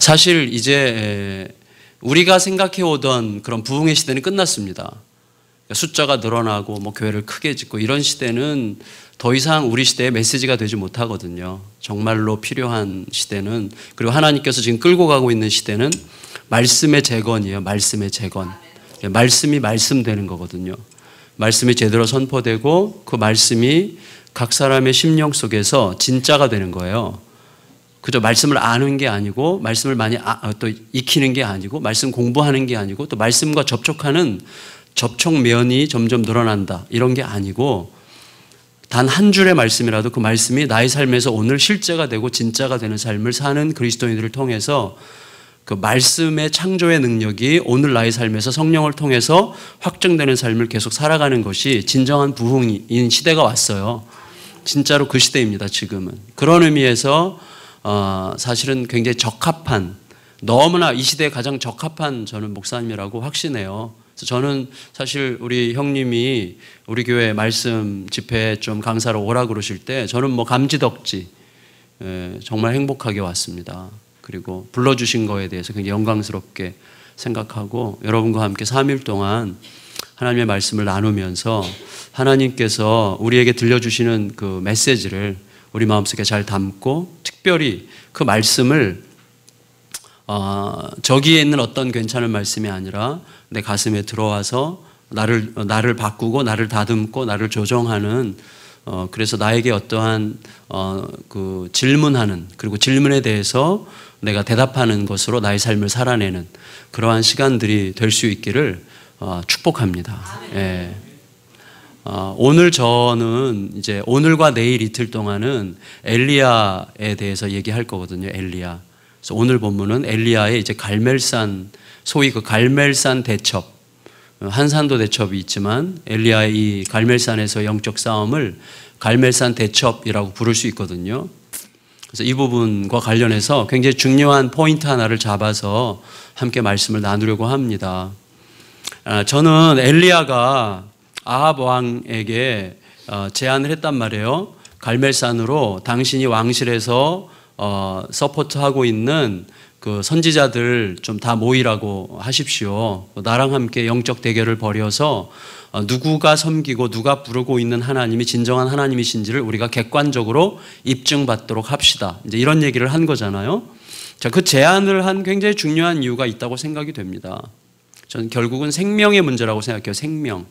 사실 이제 우리가 생각해오던 그런 부흥의 시대는 끝났습니다. 숫자가 늘어나고 뭐 교회를 크게 짓고 이런 시대는 더 이상 우리 시대의 메시지가 되지 못하거든요. 정말로 필요한 시대는, 그리고 하나님께서 지금 끌고 가고 있는 시대는 말씀의 재건이에요. 말씀의 재건. 말씀이 말씀되는 거거든요. 말씀이 제대로 선포되고 그 말씀이 각 사람의 심령 속에서 진짜가 되는 거예요. 그저 말씀을 아는 게 아니고, 말씀을 많이 또 익히는 게 아니고, 말씀 공부하는 게 아니고, 또 말씀과 접촉하는 접촉면이 점점 늘어난다, 이런 게 아니고, 단 한 줄의 말씀이라도 그 말씀이 나의 삶에서 오늘 실제가 되고 진짜가 되는 삶을 사는 그리스도인들을 통해서 그 말씀의 창조의 능력이 오늘 나의 삶에서 성령을 통해서 확증되는 삶을 계속 살아가는 것이 진정한 부흥인 시대가 왔어요. 진짜로 그 시대입니다, 지금은. 그런 의미에서 사실은 굉장히 적합한, 너무나 이 시대에 가장 적합한 저는 목사님이라고 확신해요. 그래서 저는 사실 우리 형님이 우리 교회 말씀 집회에 좀 강사로 오라 그러실 때 저는 뭐 감지덕지 정말 행복하게 왔습니다. 그리고 불러주신 거에 대해서 굉장히 영광스럽게 생각하고, 여러분과 함께 3일 동안 하나님의 말씀을 나누면서 하나님께서 우리에게 들려주시는 그 메시지를 우리 마음속에 잘 담고, 특별히 그 말씀을 저기에 있는 어떤 괜찮은 말씀이 아니라 내 가슴에 들어와서 나를 바꾸고 나를 다듬고 나를 조정하는, 그래서 나에게 어떠한 그 질문하는, 그리고 질문에 대해서 내가 대답하는 것으로 나의 삶을 살아내는 그러한 시간들이 될 수 있기를 축복합니다. 예. 오늘 저는 이제 오늘과 내일 이틀 동안은 엘리야에 대해서 얘기할 거거든요. 엘리야. 그래서 오늘 본문은 엘리야의 이제 갈멜산, 소위 그 갈멜산 대첩, 한산도 대첩이 있지만 엘리야의 이 갈멜산에서 영적 싸움을 갈멜산 대첩이라고 부를 수 있거든요. 그래서 이 부분과 관련해서 굉장히 중요한 포인트 하나를 잡아서 함께 말씀을 나누려고 합니다. 저는 엘리야가 아합 왕에게 제안을 했단 말이에요. 갈멜산으로 당신이 왕실에서 서포트하고 있는 그 선지자들 좀 다 모이라고 하십시오. 나랑 함께 영적 대결을 벌여서 누구가 섬기고 누가 부르고 있는 하나님이 진정한 하나님이신지를 우리가 객관적으로 입증받도록 합시다. 이제 이런 얘기를 한 거잖아요. 자, 그 제안을 한 굉장히 중요한 이유가 있다고 생각이 됩니다. 저는 결국은 생명의 문제라고 생각해요. 생명.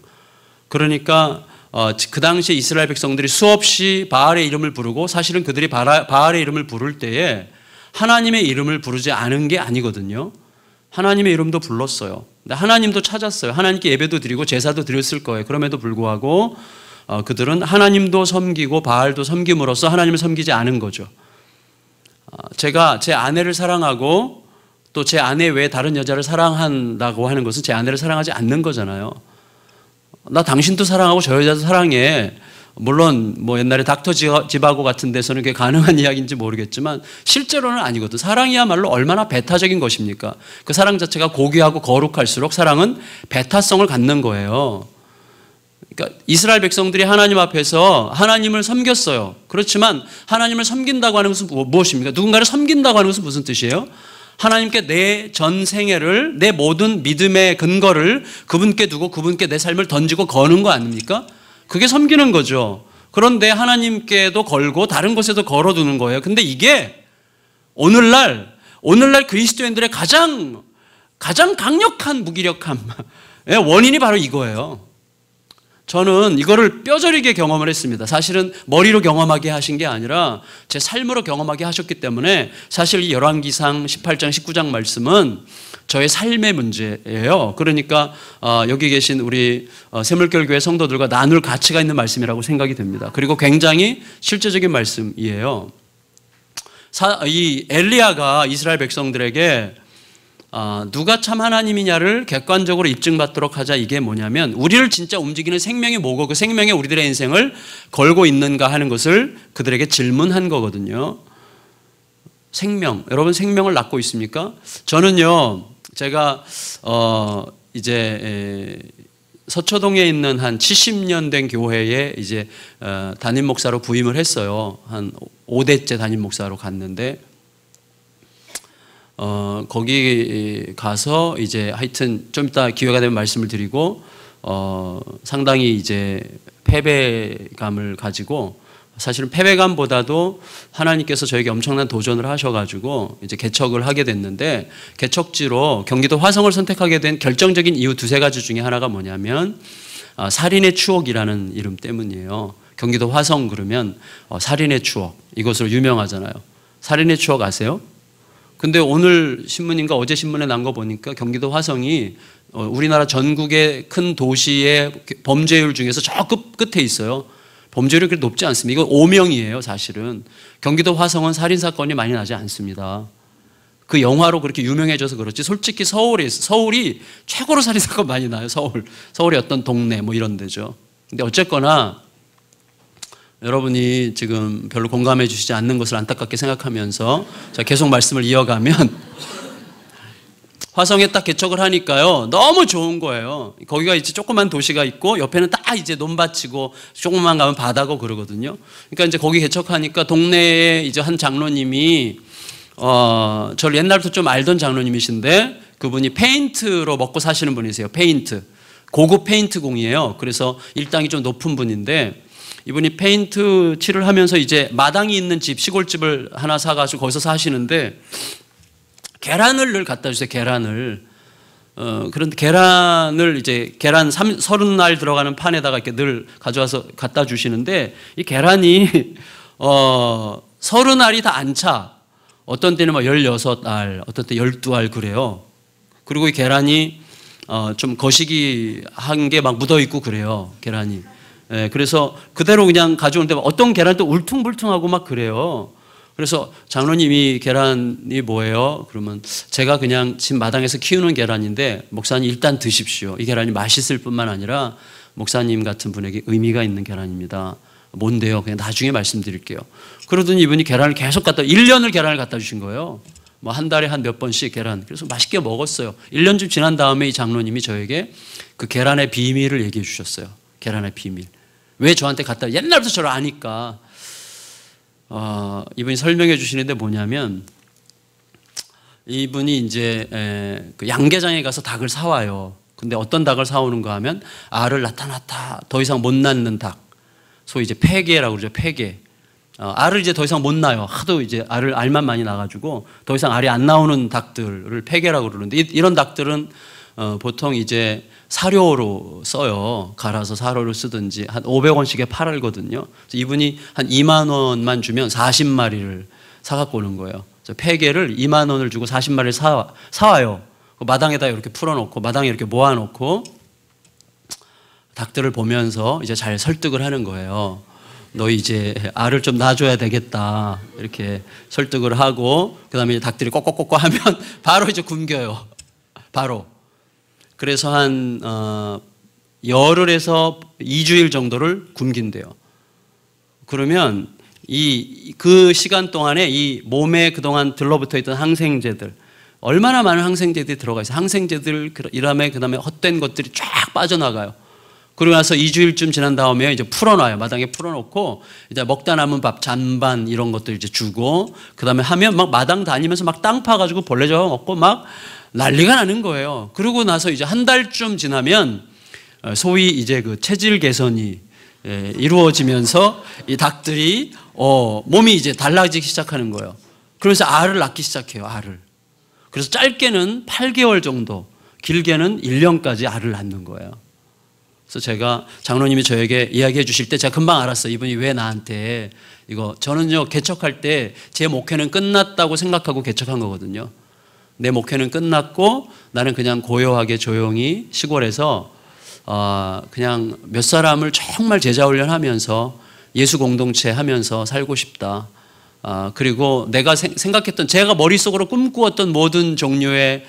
그러니까 그 당시에 이스라엘 백성들이 수없이 바알의 이름을 부르고, 사실은 그들이 바알의 이름을 부를 때에 하나님의 이름을 부르지 않은 게 아니거든요. 하나님의 이름도 불렀어요. 근데 하나님도 찾았어요. 하나님께 예배도 드리고 제사도 드렸을 거예요. 그럼에도 불구하고 그들은 하나님도 섬기고 바알도 섬김으로써 하나님을 섬기지 않은 거죠. 제가 제 아내를 사랑하고 또 제 아내 외에 다른 여자를 사랑한다고 하는 것은 제 아내를 사랑하지 않는 거잖아요. 나 당신도 사랑하고 저 여자도 사랑해. 물론 뭐 옛날에 닥터 지바고 같은 데서는 그게 가능한 이야기인지 모르겠지만 실제로는 아니거든. 사랑이야말로 얼마나 배타적인 것입니까? 그 사랑 자체가 고귀하고 거룩할수록 사랑은 배타성을 갖는 거예요. 그러니까 이스라엘 백성들이 하나님 앞에서 하나님을 섬겼어요. 그렇지만 하나님을 섬긴다고 하는 것은 무엇입니까? 누군가를 섬긴다고 하는 것은 무슨 뜻이에요? 하나님께 내 전생애를, 내 모든 믿음의 근거를 그분께 두고 그분께 내 삶을 던지고 거는 거 아닙니까? 그게 섬기는 거죠. 그런데 하나님께도 걸고 다른 곳에도 걸어두는 거예요. 근데 이게 오늘날 그리스도인들의 가장 강력한 무기력함의 원인이 바로 이거예요. 저는 이거를 뼈저리게 경험을 했습니다. 사실은 머리로 경험하게 하신 게 아니라 제 삶으로 경험하게 하셨기 때문에 사실 이 열왕기상 18장 19장 말씀은 저의 삶의 문제예요. 그러니까 여기 계신 우리 샘물결교회 성도들과 나눌 가치가 있는 말씀이라고 생각이 됩니다. 그리고 굉장히 실제적인 말씀이에요. 이 엘리야가 이스라엘 백성들에게 누가 참 하나님이냐를 객관적으로 입증받도록 하자, 이게 뭐냐면 우리를 진짜 움직이는 생명이 뭐고 그 생명에 우리들의 인생을 걸고 있는가 하는 것을 그들에게 질문한 거거든요. 생명, 여러분 생명을 낳고 있습니까? 저는요, 제가 이제 서초동에 있는 한 70년 된 교회에 이제 담임 목사로 부임을 했어요. 한 5대째 담임 목사로 갔는데 거기 가서 이제 하여튼 좀 이따 기회가 되면 말씀을 드리고 상당히 이제 패배감을 가지고, 사실은 패배감보다도 하나님께서 저에게 엄청난 도전을 하셔가지고 이제 개척을 하게 됐는데, 개척지로 경기도 화성을 선택하게 된 결정적인 이유 두세 가지 중에 하나가 뭐냐면 살인의 추억이라는 이름 때문이에요. 경기도 화성 그러면 살인의 추억, 이것으로 유명하잖아요. 살인의 추억 아세요? 근데 오늘 신문인가 어제 신문에 난 거 보니까 경기도 화성이 우리나라 전국의 큰 도시의 범죄율 중에서 저 끝에 있어요. 범죄율이 그렇게 높지 않습니다. 이거 오명이에요. 사실은 경기도 화성은 살인사건이 많이 나지 않습니다. 그 영화로 그렇게 유명해져서 그렇지, 솔직히 서울이 최고로 살인사건 많이 나요. 서울의 어떤 동네 뭐 이런 데죠. 근데 어쨌거나 여러분이 지금 별로 공감해 주시지 않는 것을 안타깝게 생각하면서 자, 계속 말씀을 이어가면 화성에 딱 개척을 하니까요, 너무 좋은 거예요. 거기가 이제 조그만 도시가 있고 옆에는 딱 이제 논밭이고 조금만 가면 바다고 그러거든요. 그러니까 이제 거기 개척하니까 동네에 이제 한 장로님이 저를 옛날부터 좀 알던 장로님이신데, 그분이 페인트로 먹고 사시는 분이세요. 페인트, 고급 페인트 공이에요. 그래서 일당이 좀 높은 분인데, 이분이 페인트 칠을 하면서 이제 마당이 있는 집, 시골집을 하나 사가지고 거기서 사시는데 계란을 늘 갖다 주세요. 계란을. 그런데 계란을 이제 계란 30알 들어가는 판에다가 이렇게 늘 가져와서 갖다 주시는데, 이 계란이 30알이 다 안 차. 어떤 때는 뭐 16알, 어떤 때 12알 그래요. 그리고 이 계란이 좀 거시기 한 게 막 묻어 있고 그래요. 계란이. 예, 그래서 그대로 그냥 가져오는데 어떤 계란도 울퉁불퉁하고 막 그래요. 그래서 장로님이 계란이 뭐예요? 그러면 제가 그냥 집 마당에서 키우는 계란인데 목사님 일단 드십시오. 이 계란이 맛있을 뿐만 아니라 목사님 같은 분에게 의미가 있는 계란입니다. 뭔데요? 그냥 나중에 말씀드릴게요. 그러더니 이분이 계란을 계속 1년을 계란을 갖다 주신 거예요. 뭐 한 달에 한 몇 번씩 계란. 그래서 맛있게 먹었어요. 1년쯤 지난 다음에 이 장로님이 저에게 그 계란의 비밀을 얘기해 주셨어요. 계란의 비밀. 왜 저한테 갖다, 옛날부터 저를 아니까 이분이 설명해 주시는데 뭐냐면, 이분이 이제 그 양계장에 가서 닭을 사와요. 근데 어떤 닭을 사오는가 하면 알을 낳다 더 이상 못 낳는 닭, 소위 이제 폐계라고 그러죠. 폐계. 알을 이제 더 이상 못 낳아요. 하도 이제 알만 많이 나가지고 더 이상 알이 안 나오는 닭들을 폐계라고 그러는데, 이런 닭들은 보통 이제 사료로 써요. 갈아서 사료를 쓰든지 한 500원씩에 팔거든요. 이분이 한 2만 원만 주면 40마리를 사갖고 오는 거예요. 폐계를 2만 원을 주고 40마리를 사와요. 마당에다 이렇게 풀어놓고 마당에 이렇게 모아놓고 닭들을 보면서 이제 잘 설득을 하는 거예요. 너 이제 알을 좀 놔줘야 되겠다. 이렇게 설득을 하고, 그 다음에 닭들이 꼬꼬꼬꼬 하면 바로 이제 굶겨요. 바로. 그래서 한 열흘에서 2주일 정도를 굶긴대요. 그러면 그 시간 동안에 이 몸에 그동안 들러붙어 있던 항생제들, 얼마나 많은 항생제들이 들어가 있어요. 항생제들, 그다음에 헛된 것들이 쫙 빠져나가요. 그러고 나서 2주일쯤 지난 다음에 이제 풀어놔요. 마당에 풀어놓고 이제 먹다 남은 밥, 잔반 이런 것들 이제 주고, 그 다음에 하면 막 마당 다니면서 막 땅 파가지고 벌레 잡아먹고 막 난리가 나는 거예요. 그러고 나서 이제 한 달쯤 지나면 소위 이제 그 체질 개선이 이루어지면서 이 닭들이 몸이 이제 달라지기 시작하는 거예요. 그러면서 알을 낳기 시작해요. 알을. 그래서 짧게는 8개월 정도, 길게는 1년까지 알을 낳는 거예요. 그래서 제가 장로님이 저에게 이야기해 주실 때 제가 금방 알았어요. 이분이 왜 나한테 이거, 저는요 개척할 때 제 목회는 끝났다고 생각하고 개척한 거거든요. 내 목회는 끝났고 나는 그냥 고요하게 조용히 시골에서 그냥 몇 사람을 정말 제자 훈련하면서 예수 공동체 하면서 살고 싶다. 그리고 내가 생각했던, 제가 머릿속으로 꿈꾸었던 모든 종류의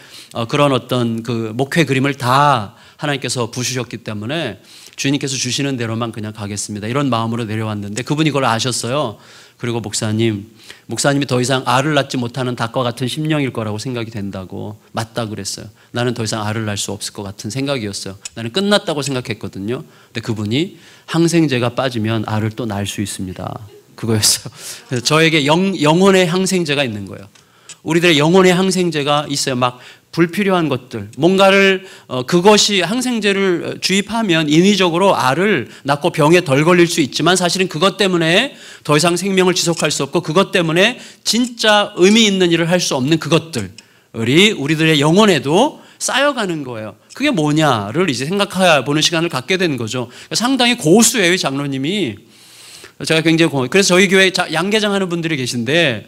그런 어떤 그 목회 그림을 다 하나님께서 부수셨기 때문에 주님께서 주시는 대로만 그냥 가겠습니다. 이런 마음으로 내려왔는데 그분이 그걸 아셨어요. 그리고 목사님이 더 이상 알을 낳지 못하는 닭과 같은 심령일 거라고 생각이 된다고, 맞다 그랬어요. 나는 더 이상 알을 낳을 수 없을 것 같은 생각이었어요. 나는 끝났다고 생각했거든요. 근데 그분이 항생제가 빠지면 알을 또 낳을 수 있습니다. 그거였어요. 그래서 저에게 영혼의 항생제가 있는 거예요. 우리들의 영혼의 항생제가 있어요. 막 불필요한 것들, 뭔가를 그것이 항생제를 주입하면 인위적으로 알을 낳고 병에 덜 걸릴 수 있지만 사실은 그것 때문에 더 이상 생명을 지속할 수 없고 그것 때문에 진짜 의미 있는 일을 할 수 없는 그것들이 우리들의 영혼에도 쌓여가는 거예요. 그게 뭐냐를 이제 생각해 보는 시간을 갖게 된 거죠. 상당히 고수예요, 장로님이. 제가 굉장히 그래서 저희 교회에 양계장 하는 분들이 계신데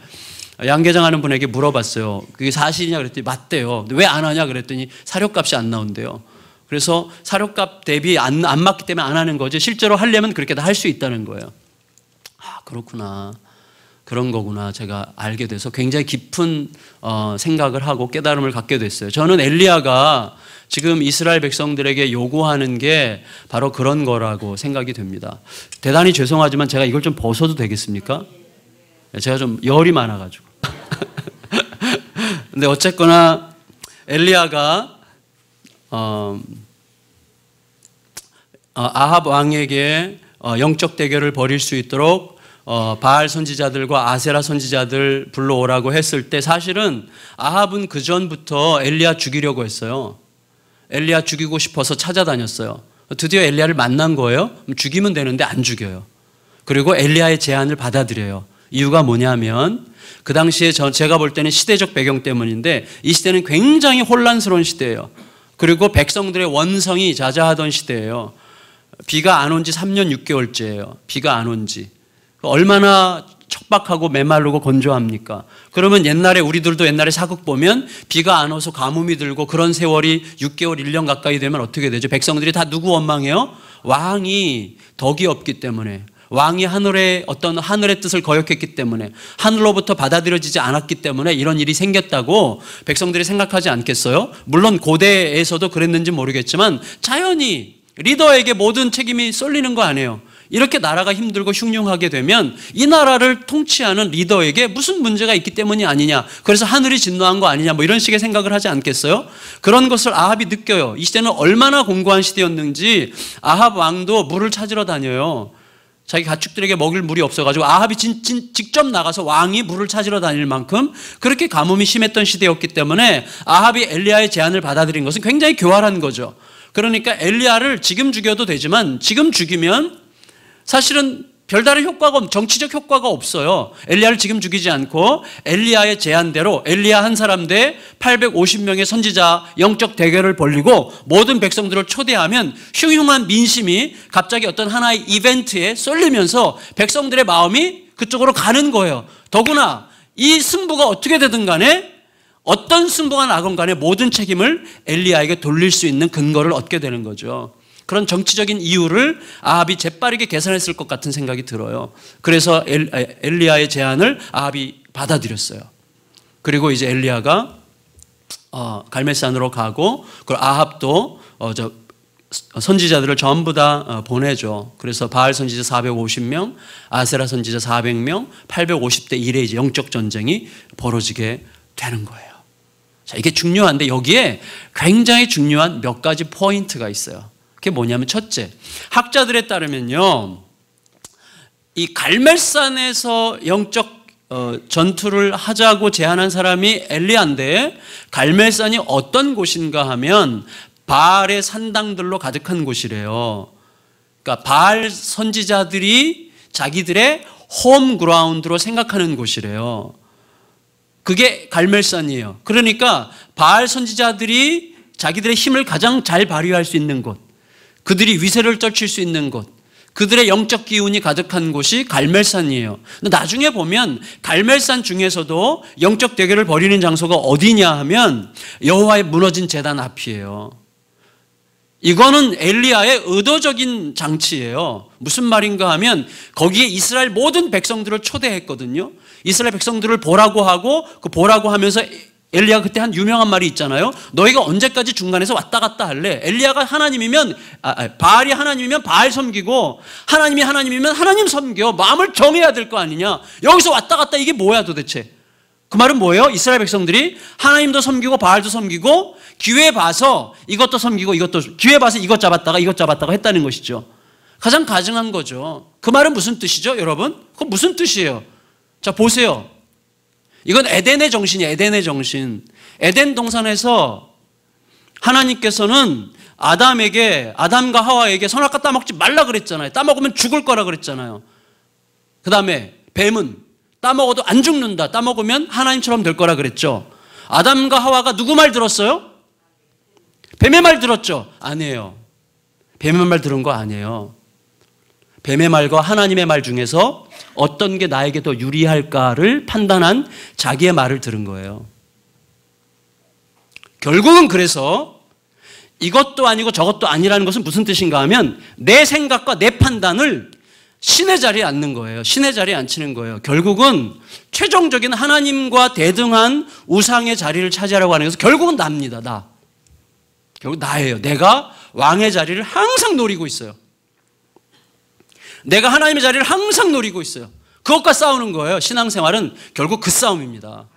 양계장 하는 분에게 물어봤어요. 그게 사실이냐 그랬더니 맞대요. 왜 안 하냐 그랬더니 사료값이 안 나온대요. 그래서 사료값 대비 안 맞기 때문에 안 하는 거지 실제로 하려면 그렇게 다 할 수 있다는 거예요. 아, 그렇구나. 그런 거구나. 제가 알게 돼서 굉장히 깊은 생각을 하고 깨달음을 갖게 됐어요. 저는 엘리야가 지금 이스라엘 백성들에게 요구하는 게 바로 그런 거라고 생각이 됩니다. 대단히 죄송하지만 제가 이걸 좀 벗어도 되겠습니까? 제가 좀 열이 많아가지고. 근데 어쨌거나 엘리야가 아합 왕에게 영적 대결을 벌일 수 있도록 바알 선지자들과 아세라 선지자들 불러오라고 했을 때 사실은 아합은 그 전부터 엘리야 죽이려고 했어요. 엘리야 죽이고 싶어서 찾아다녔어요. 드디어 엘리야를 만난 거예요. 죽이면 되는데 안 죽여요. 그리고 엘리야의 제안을 받아들여요. 이유가 뭐냐면 그 당시에 제가 볼 때는 시대적 배경 때문인데 이 시대는 굉장히 혼란스러운 시대예요. 그리고 백성들의 원성이 자자하던 시대예요. 비가 안 온 지 3년 6개월째예요. 비가 안 온 지. 얼마나 척박하고 메마르고 건조합니까? 그러면 우리들도 옛날에 사극 보면 비가 안 와서 가뭄이 들고 그런 세월이 6개월, 1년 가까이 되면 어떻게 되죠? 백성들이 다 누구 원망해요? 왕이 덕이 없기 때문에. 왕이 하늘의 뜻을 거역했기 때문에 하늘로부터 받아들여지지 않았기 때문에 이런 일이 생겼다고 백성들이 생각하지 않겠어요? 물론 고대에서도 그랬는지 모르겠지만 자연히 리더에게 모든 책임이 쏠리는 거 아니에요. 이렇게 나라가 힘들고 흉흉하게 되면 이 나라를 통치하는 리더에게 무슨 문제가 있기 때문이 아니냐, 그래서 하늘이 진노한 거 아니냐, 뭐 이런 식의 생각을 하지 않겠어요? 그런 것을 아합이 느껴요. 이 시대는 얼마나 공고한 시대였는지 아합 왕도 물을 찾으러 다녀요. 자기 가축들에게 먹일 물이 없어가지고 아합이 직접 나가서 왕이 물을 찾으러 다닐 만큼 그렇게 가뭄이 심했던 시대였기 때문에 아합이 엘리야의 제안을 받아들인 것은 굉장히 교활한 거죠. 그러니까 엘리야를 지금 죽여도 되지만 지금 죽이면 사실은 별다른 정치적 효과가 없어요. 엘리야를 지금 죽이지 않고 엘리야의 제안대로 엘리야 한 사람 대 850명의 선지자 영적 대결을 벌리고 모든 백성들을 초대하면 흉흉한 민심이 갑자기 어떤 하나의 이벤트에 쏠리면서 백성들의 마음이 그쪽으로 가는 거예요. 더구나 이 승부가 어떻게 되든 간에 어떤 승부가 나건 간에 모든 책임을 엘리야에게 돌릴 수 있는 근거를 얻게 되는 거죠. 그런 정치적인 이유를 아합이 재빠르게 계산했을 것 같은 생각이 들어요. 그래서 엘리야의 제안을 아합이 받아들였어요. 그리고 이제 엘리야가 갈멜산으로 가고 그리고 아합도 선지자들을 전부 다 보내죠. 그래서 바알 선지자 450명, 아세라 선지자 400명, 850대 1의 이제 영적 전쟁이 벌어지게 되는 거예요. 자, 이게 중요한데 여기에 굉장히 중요한 몇 가지 포인트가 있어요. 그게 뭐냐면 첫째, 학자들에 따르면요, 이 갈멜산에서 영적 전투를 하자고 제안한 사람이 엘리야인데 갈멜산이 어떤 곳인가 하면 바알의 산당들로 가득한 곳이래요. 그러니까 바알 선지자들이 자기들의 홈그라운드로 생각하는 곳이래요. 그게 갈멜산이에요. 그러니까 바알 선지자들이 자기들의 힘을 가장 잘 발휘할 수 있는 곳, 그들이 위세를 떨칠 수 있는 곳, 그들의 영적 기운이 가득한 곳이 갈멜산이에요. 근데 나중에 보면 갈멜산 중에서도 영적 대결을 벌이는 장소가 어디냐 하면 여호와의 무너진 제단 앞이에요. 이거는 엘리야의 의도적인 장치예요. 무슨 말인가 하면 거기에 이스라엘 모든 백성들을 초대했거든요. 이스라엘 백성들을 보라고 하고 그 보라고 하면서 엘리야가 그때 한 유명한 말이 있잖아요. 너희가 언제까지 중간에서 왔다 갔다 할래? 엘리야가 하나님이면 바알이 하나님이면 바알 섬기고 하나님이 하나님이면 하나님 섬겨. 마음을 정해야 될 거 아니냐. 여기서 왔다 갔다 이게 뭐야 도대체. 그 말은 뭐예요? 이스라엘 백성들이 하나님도 섬기고 바알도 섬기고 기회 봐서 이것도 섬기고 기회 봐서 이것 잡았다가 했다는 것이죠. 가장 가증한 거죠. 그 말은 무슨 뜻이죠, 여러분? 그건 무슨 뜻이에요? 자, 보세요. 이건 에덴의 정신이에요. 에덴의 정신. 에덴 동산에서 하나님께서는 아담과 하와에게 선악과 따먹지 말라 그랬잖아요. 따먹으면 죽을 거라 그랬잖아요. 그 다음에 뱀은 따먹어도 안 죽는다. 따먹으면 하나님처럼 될 거라 그랬죠. 아담과 하와가 누구 말 들었어요? 뱀의 말 들었죠? 아니에요. 뱀의 말 들은 거 아니에요. 뱀의 말과 하나님의 말 중에서 어떤 게 나에게 더 유리할까를 판단한 자기의 말을 들은 거예요. 결국은 그래서 이것도 아니고 저것도 아니라는 것은 무슨 뜻인가 하면 내 생각과 내 판단을 신의 자리에 앉는 거예요. 신의 자리에 앉히는 거예요. 결국은 최종적인 하나님과 대등한 우상의 자리를 차지하려고 하는 것은 결국은 나입니다. 나. 결국 나예요. 내가 왕의 자리를 항상 노리고 있어요. 내가 하나님의 자리를 항상 노리고 있어요. 그것과 싸우는 거예요. 신앙생활은 결국 그 싸움입니다.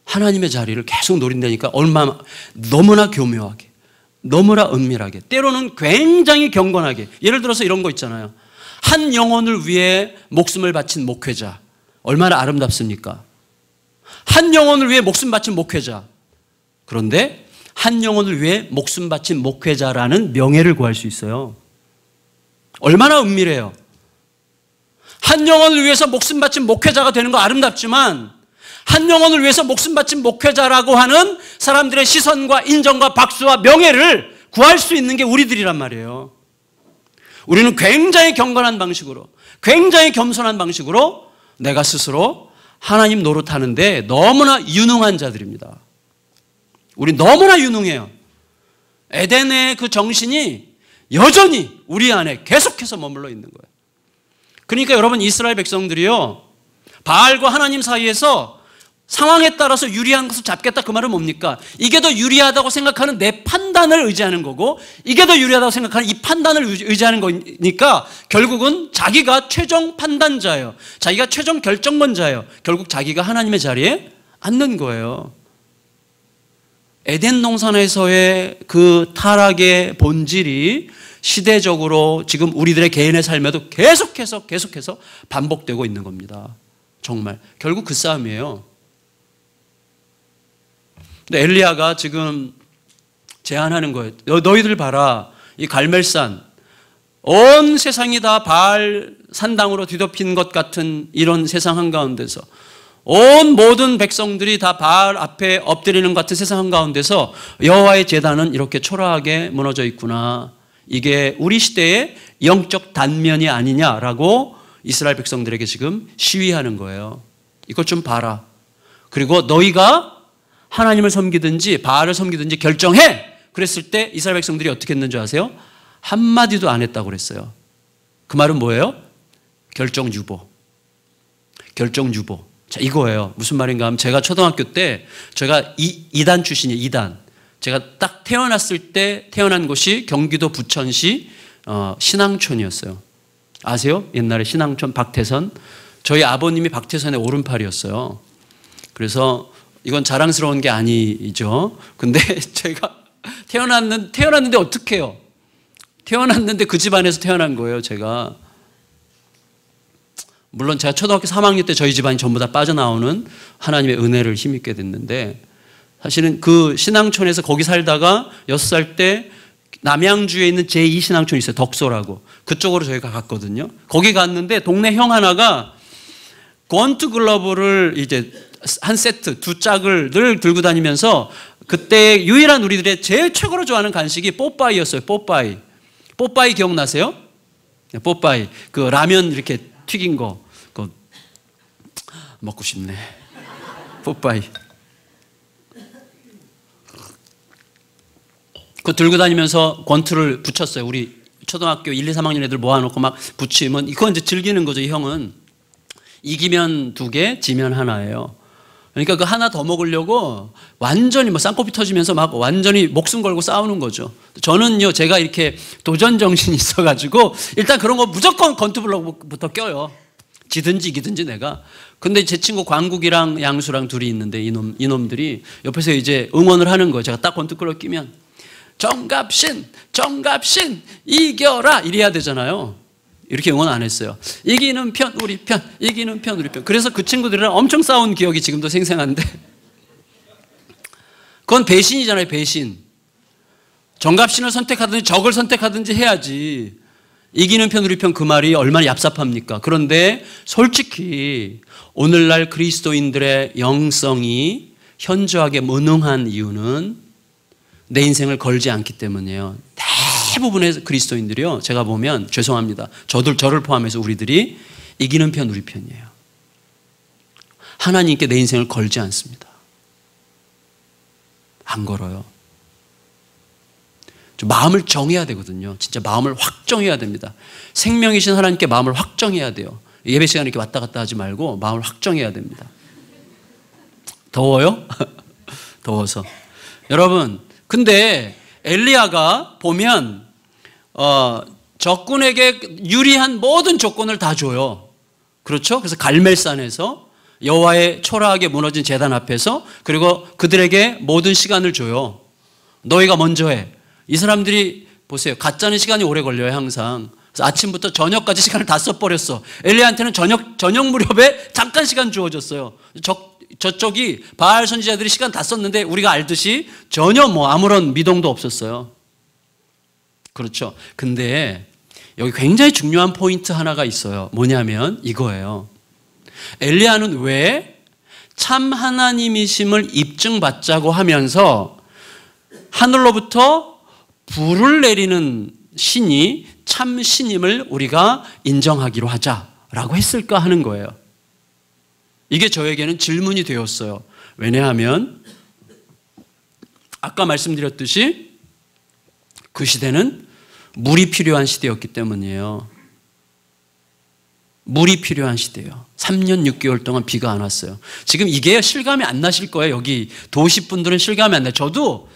하나님의 자리를 계속 노린다니까 얼마나 너무나 교묘하게, 너무나 은밀하게, 때로는 굉장히 경건하게. 예를 들어서 이런 거 있잖아요. 한 영혼을 위해 목숨을 바친 목회자. 얼마나 아름답습니까? 한 영혼을 위해 목숨 바친 목회자. 그런데 한 영혼을 위해 목숨 바친 목회자라는 명예를 구할 수 있어요. 얼마나 은밀해요. 한 영혼을 위해서 목숨 바친 목회자가 되는 거 아름답지만 한 영혼을 위해서 목숨 바친 목회자라고 하는 사람들의 시선과 인정과 박수와 명예를 구할 수 있는 게 우리들이란 말이에요. 우리는 굉장히 경건한 방식으로, 굉장히 겸손한 방식으로 내가 스스로 하나님 노릇하는데 너무나 유능한 자들입니다. 우리 너무나 유능해요. 에덴의 그 정신이 여전히 우리 안에 계속해서 머물러 있는 거예요. 그러니까 여러분, 이스라엘 백성들이요, 바알과 하나님 사이에서 상황에 따라서 유리한 것을 잡겠다, 그 말은 뭡니까? 이게 더 유리하다고 생각하는 내 판단을 의지하는 거고, 이게 더 유리하다고 생각하는 이 판단을 의지하는 거니까 결국은 자기가 최종 판단자예요. 자기가 최종 결정권자예요. 결국 자기가 하나님의 자리에 앉는 거예요. 에덴 동산에서의 그 타락의 본질이 시대적으로 지금 우리들의 개인의 삶에도 계속해서 반복되고 있는 겁니다. 정말 결국 그 싸움이에요. 근데 엘리야가 지금 제안하는 거예요. 너희들 봐라, 이 갈멜산, 온 세상이 다 바알 산당으로 뒤덮인 것 같은 이런 세상 한가운데서, 온 모든 백성들이 다 바알 앞에 엎드리는 것 같은 세상 한가운데서 여호와의 제단은 이렇게 초라하게 무너져 있구나. 이게 우리 시대의 영적 단면이 아니냐라고 이스라엘 백성들에게 지금 시위하는 거예요. 이것 좀 봐라. 그리고 너희가 하나님을 섬기든지 바알을 섬기든지 결정해. 그랬을 때 이스라엘 백성들이 어떻게 했는 줄 아세요? 한마디도 안 했다고 그랬어요. 그 말은 뭐예요? 결정유보. 결정유보. 자, 이거예요. 무슨 말인가 하면, 제가 초등학교 때, 제가 2단 출신이에요. 2단. 제가 딱 태어났을 때 태어난 곳이 경기도 부천시 신앙촌이었어요. 아세요? 옛날에 신앙촌 박태선. 저희 아버님이 박태선의 오른팔이었어요. 그래서 이건 자랑스러운 게 아니죠. 근데 제가 태어났는데 어떻게 해요? 태어났는데 그 집안에서 태어난 거예요, 제가. 물론 제가 초등학교 3학년 때 저희 집안이 전부 다 빠져나오는 하나님의 은혜를 힘입게 됐는데, 사실은 그 신앙촌에서 거기 살다가 6살 때 남양주에 있는 제2신앙촌이 있어요. 덕소라고. 그쪽으로 저희가 갔거든요. 거기 갔는데 동네 형 하나가 권투 글러브를 이제 한 세트, 2짝을 늘 들고 다니면서, 그때 유일한 우리들의 제일 최고로 좋아하는 간식이 뽀빠이였어요. 뽀빠이. 뽀빠이 기억나세요? 뽀빠이. 그 라면 이렇게 튀긴 거. 그거 먹고 싶네. 뽀빠이. 그거 들고 다니면서 권투를 붙였어요. 우리 초등학교 1, 2, 3학년 애들 모아놓고 막 붙이면, 이거 이제 즐기는 거죠, 이 형은. 이기면 2개, 지면 하나예요. 그러니까 그 하나 더 먹으려고 완전히 뭐 쌍꺼풀 터지면서 막 완전히 목숨 걸고 싸우는 거죠. 저는요, 제가 이렇게 도전 정신이 있어가지고 일단 그런 거 무조건 권투블럭부터 껴요. 지든지 이기든지 내가. 근데 제 친구 광국이랑 양수랑 둘이 있는데 이놈들이 옆에서 이제 응원을 하는 거예요. 제가 딱 권투블럭 끼면 정갑신 이겨라 이래야 되잖아요. 이렇게 응원 안 했어요. 이기는 편 우리 편, 이기는 편 우리 편. 그래서 그 친구들이랑 엄청 싸운 기억이 지금도 생생한데 그건 배신이잖아요. 배신. 정갑신을 선택하든지 적을 선택하든지 해야지. 이기는 편 우리 편 그 말이 얼마나 얍삽합니까? 그런데 솔직히 오늘날 그리스도인들의 영성이 현저하게 무능한 이유는 내 인생을 걸지 않기 때문이에요. 대부분의 그리스도인들이요, 제가 보면 죄송합니다. 저를 포함해서 우리들이 이기는 편 우리 편이에요. 하나님께 내 인생을 걸지 않습니다. 안 걸어요. 좀 마음을 정해야 되거든요. 진짜 마음을 확 정해야 됩니다. 생명이신 하나님께 마음을 확 정해야 돼요. 예배 시간에 이렇게 왔다 갔다 하지 말고 마음을 확 정해야 됩니다. 더워요? 더워서. 여러분, 근데 엘리야가 보면 적군에게 유리한 모든 조건을 다 줘요. 그렇죠? 그래서 갈멜산에서 여호와의 초라하게 무너진 제단 앞에서, 그리고 그들에게 모든 시간을 줘요. 너희가 먼저 해. 이 사람들이 보세요. 가짜는 시간이 오래 걸려요, 항상. 그래서 아침부터 저녁까지 시간을 다 써버렸어. 엘리야한테는 저녁 무렵에 잠깐 시간 주어졌어요. 저쪽이 바알 선지자들이 시간 다 썼는데 우리가 알듯이 전혀 아무런 미동도 없었어요. 그렇죠. 근데 여기 굉장히 중요한 포인트 하나가 있어요. 뭐냐면 이거예요. 엘리야는 왜 참 하나님이심을 입증받자고 하면서 하늘로부터 불을 내리는 신이 참 신임을 우리가 인정하기로 하자라고 했을까 하는 거예요. 이게 저에게는 질문이 되었어요. 왜냐하면 아까 말씀드렸듯이 그 시대는 물이 필요한 시대였기 때문이에요. 물이 필요한 시대예요. 3년 6개월 동안 비가 안 왔어요. 지금 이게 실감이 안 나실 거예요. 여기 도시 분들은 실감이 안 나요. 저도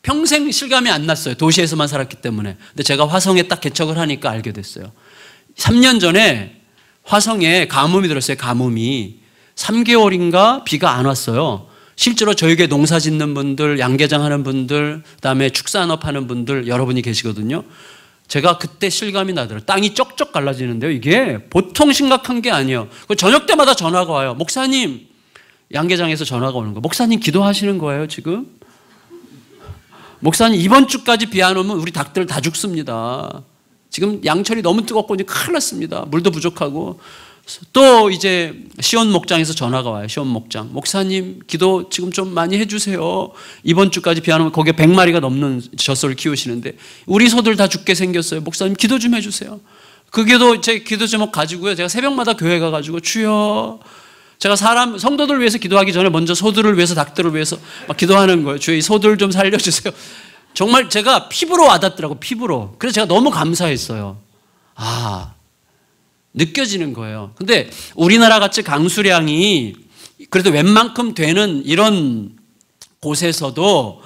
평생 실감이 안 났어요. 도시에서만 살았기 때문에. 근데 제가 화성에 딱 개척을 하니까 알게 됐어요. 3년 전에 화성에 가뭄이 들었어요. 가뭄이. 3개월인가 비가 안 왔어요. 실제로 저에게 농사 짓는 분들, 양계장 하는 분들, 그다음에 축산업 하는 분들 여러분이 계시거든요. 제가 그때 실감이 나더라고요. 땅이 쩍쩍 갈라지는데요. 이게 보통 심각한 게 아니에요. 저녁 때마다 전화가 와요. 목사님, 양계장에서 전화가 오는 거예요. 목사님 기도하시는 거예요, 지금? 목사님 이번 주까지 비 안 오면 우리 닭들 다 죽습니다. 지금 양철이 너무 뜨겁고 이제 큰일 났습니다. 물도 부족하고. 또 이제 시온 목장에서 전화가 와요. 시온 목장. 목사님 기도 지금 좀 많이 해주세요. 이번 주까지 비 안 오면 거기에 100마리가 넘는 젖소를 키우시는데 우리 소들 다 죽게 생겼어요. 목사님 기도 좀 해주세요. 그 기도, 제 기도 제목 가지고요. 제가 새벽마다 교회 가가지고 주여, 제가 성도들 위해서 기도하기 전에 먼저 소들을 위해서, 닭들을 위해서 막 기도하는 거예요. 주여 이 소들 좀 살려주세요. 정말 제가 피부로 와닿더라고, 피부로. 그래서 제가 너무 감사했어요. 느껴지는 거예요. 근데 우리나라 같이 강수량이 그래도 웬만큼 되는 이런 곳에서도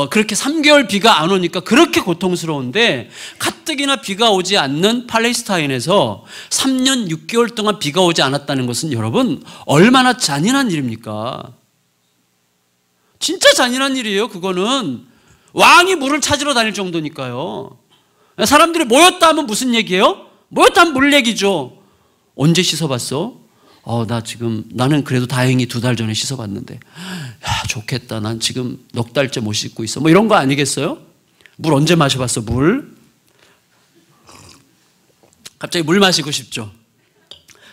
그렇게 3개월 비가 안 오니까 그렇게 고통스러운데, 가뜩이나 비가 오지 않는 팔레스타인에서 3년 6개월 동안 비가 오지 않았다는 것은 여러분 얼마나 잔인한 일입니까? 진짜 잔인한 일이에요. 그거는 왕이 물을 찾으러 다닐 정도니까요. 사람들이 모였다 하면 무슨 얘기예요? 모였다 하면 물 얘기죠. 언제 씻어봤어? 나는 그래도 다행히 2달 전에 씻어봤는데. 야, 좋겠다. 난 지금 넉 달째 못 씻고 있어. 뭐 이런 거 아니겠어요? 물 언제 마셔봤어? 물? 갑자기 물 마시고 싶죠?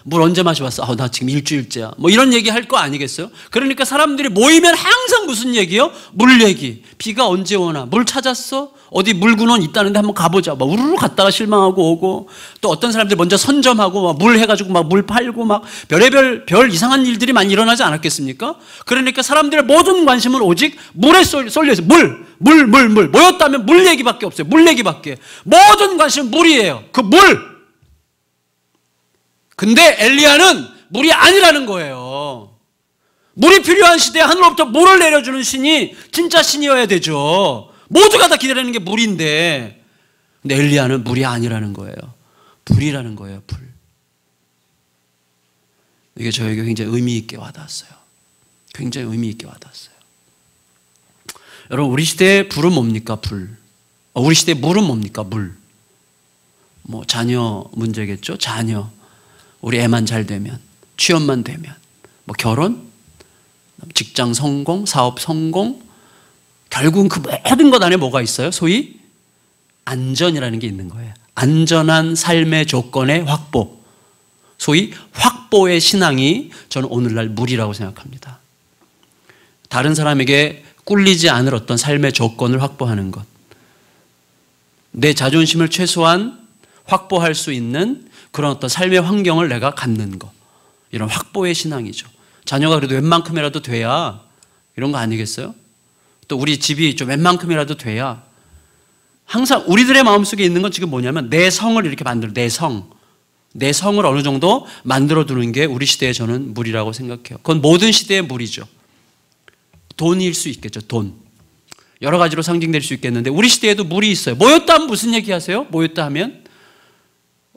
물 언제 마셔봤어? 나 지금 일주일째야. 뭐 이런 얘기 할 거 아니겠어요? 그러니까 사람들이 모이면 항상 무슨 얘기요? 물 얘기. 비가 언제 오나? 물 찾았어? 어디 물군원 있다는데 한번 가보자. 막 우르르 갔다가 실망하고 오고, 또 어떤 사람들이 먼저 선점하고 막 물 해가지고 막 물 팔고 막 별 이상한 일들이 많이 일어나지 않았겠습니까? 그러니까 사람들의 모든 관심은 오직 물에 쏠려있어요. 물. 모였다면 물 얘기밖에 없어요. 물 얘기밖에. 모든 관심은 물이에요. 그 물. 근데 엘리야는 물이 아니라는 거예요. 물이 필요한 시대에 하늘로부터 물을 내려주는 신이 진짜 신이어야 되죠. 모두가 다 기다리는 게 물인데, 근데 엘리야는 물이 아니라는 거예요. 불이라는 거예요. 불. 이게 저에게 굉장히 의미 있게 와닿았어요. 굉장히 의미 있게 와닿았어요. 여러분, 우리 시대의 불은 뭡니까? 불. 우리 시대의 물은 뭡니까? 물. 뭐 자녀 문제겠죠. 자녀. 우리 애만 잘 되면, 취업만 되면, 뭐 결혼, 직장 성공, 사업 성공, 결국은 그 모든 것 안에 뭐가 있어요? 소위 안전이라는 게 있는 거예요. 안전한 삶의 조건의 확보. 소위 확보의 신앙이 저는 오늘날 무리라고 생각합니다. 다른 사람에게 꿀리지 않을 어떤 삶의 조건을 확보하는 것. 내 자존심을 최소한 확보할 수 있는 그런 어떤 삶의 환경을 내가 갖는 것. 이런 확보의 신앙이죠. 자녀가 그래도 웬만큼이라도 돼야 이런 거 아니겠어요? 또 우리 집이 좀 웬만큼이라도 돼야 항상 우리들의 마음속에 있는 건 지금 뭐냐면 내 성을 이렇게 만들어, 내 성을 어느 정도 만들어 두는 게 우리 시대에 저는 무리라고 생각해요. 그건 모든 시대의 무리죠. 돈일 수 있겠죠. 돈. 여러 가지로 상징될 수 있겠는데 우리 시대에도 무리 있어요. 모였다 하면 무슨 얘기 하세요? 모였다 하면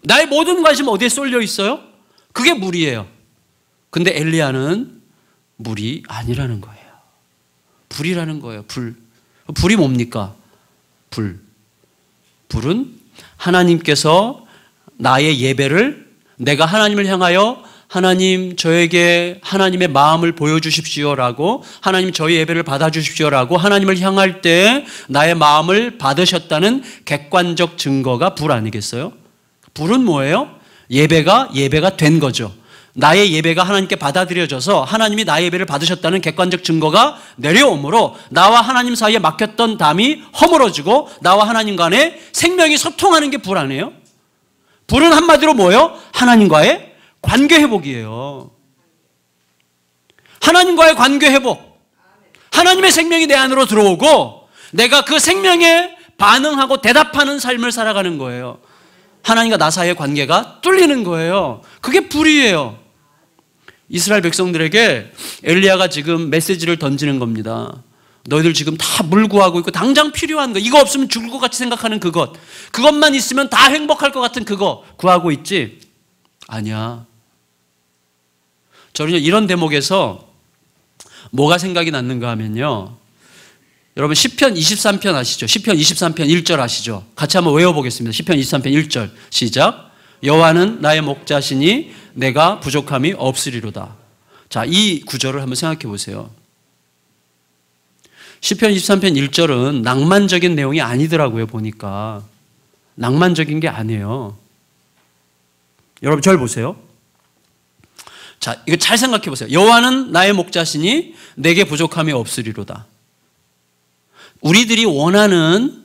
나의 모든 관심 어디에 쏠려 있어요? 그게 무리예요. 근데 엘리야는 물이 아니라는 거예요. 불이라는 거예요. 불. 불이 뭡니까? 불. 불은 하나님께서 나의 예배를 내가 하나님을 향하여 하나님 저에게 하나님의 마음을 보여주십시오라고 하나님 저희 예배를 받아주십시오라고 하나님을 향할 때 나의 마음을 받으셨다는 객관적 증거가 불 아니겠어요? 불은 뭐예요? 예배가 된 거죠. 나의 예배가 하나님께 받아들여져서 하나님이 나의 예배를 받으셨다는 객관적 증거가 내려오므로 나와 하나님 사이에 막혔던 담이 허물어지고 나와 하나님 간에 생명이 소통하는 게 불 아니에요? 불은 한마디로 뭐예요? 하나님과의 관계 회복이에요. 하나님과의 관계 회복. 하나님의 생명이 내 안으로 들어오고 내가 그 생명에 반응하고 대답하는 삶을 살아가는 거예요. 하나님과 나 사이의 관계가 뚫리는 거예요. 그게 불이에요. 이스라엘 백성들에게 엘리야가 지금 메시지를 던지는 겁니다. 너희들 지금 다 물 구하고 있고 당장 필요한 거, 이거 없으면 죽을 것 같이 생각하는 그것만 있으면 다 행복할 것 같은 그거 구하고 있지? 아니야. 저는요 이런 대목에서 뭐가 생각이 났는가 하면요, 여러분 시편 23편 아시죠? 시편 23편 1절 아시죠? 같이 한번 외워보겠습니다. 시편 23편 1절 시작. 여호와는 나의 목자시니 내가 부족함이 없으리로다. 자, 이 구절을 한번 생각해 보세요. 시편 23편 1절은 낭만적인 내용이 아니더라고요. 보니까 낭만적인 게 아니에요. 여러분 절 보세요. 자, 이거 잘 생각해 보세요. 여호와는 나의 목자시니 내게 부족함이 없으리로다. 우리들이 원하는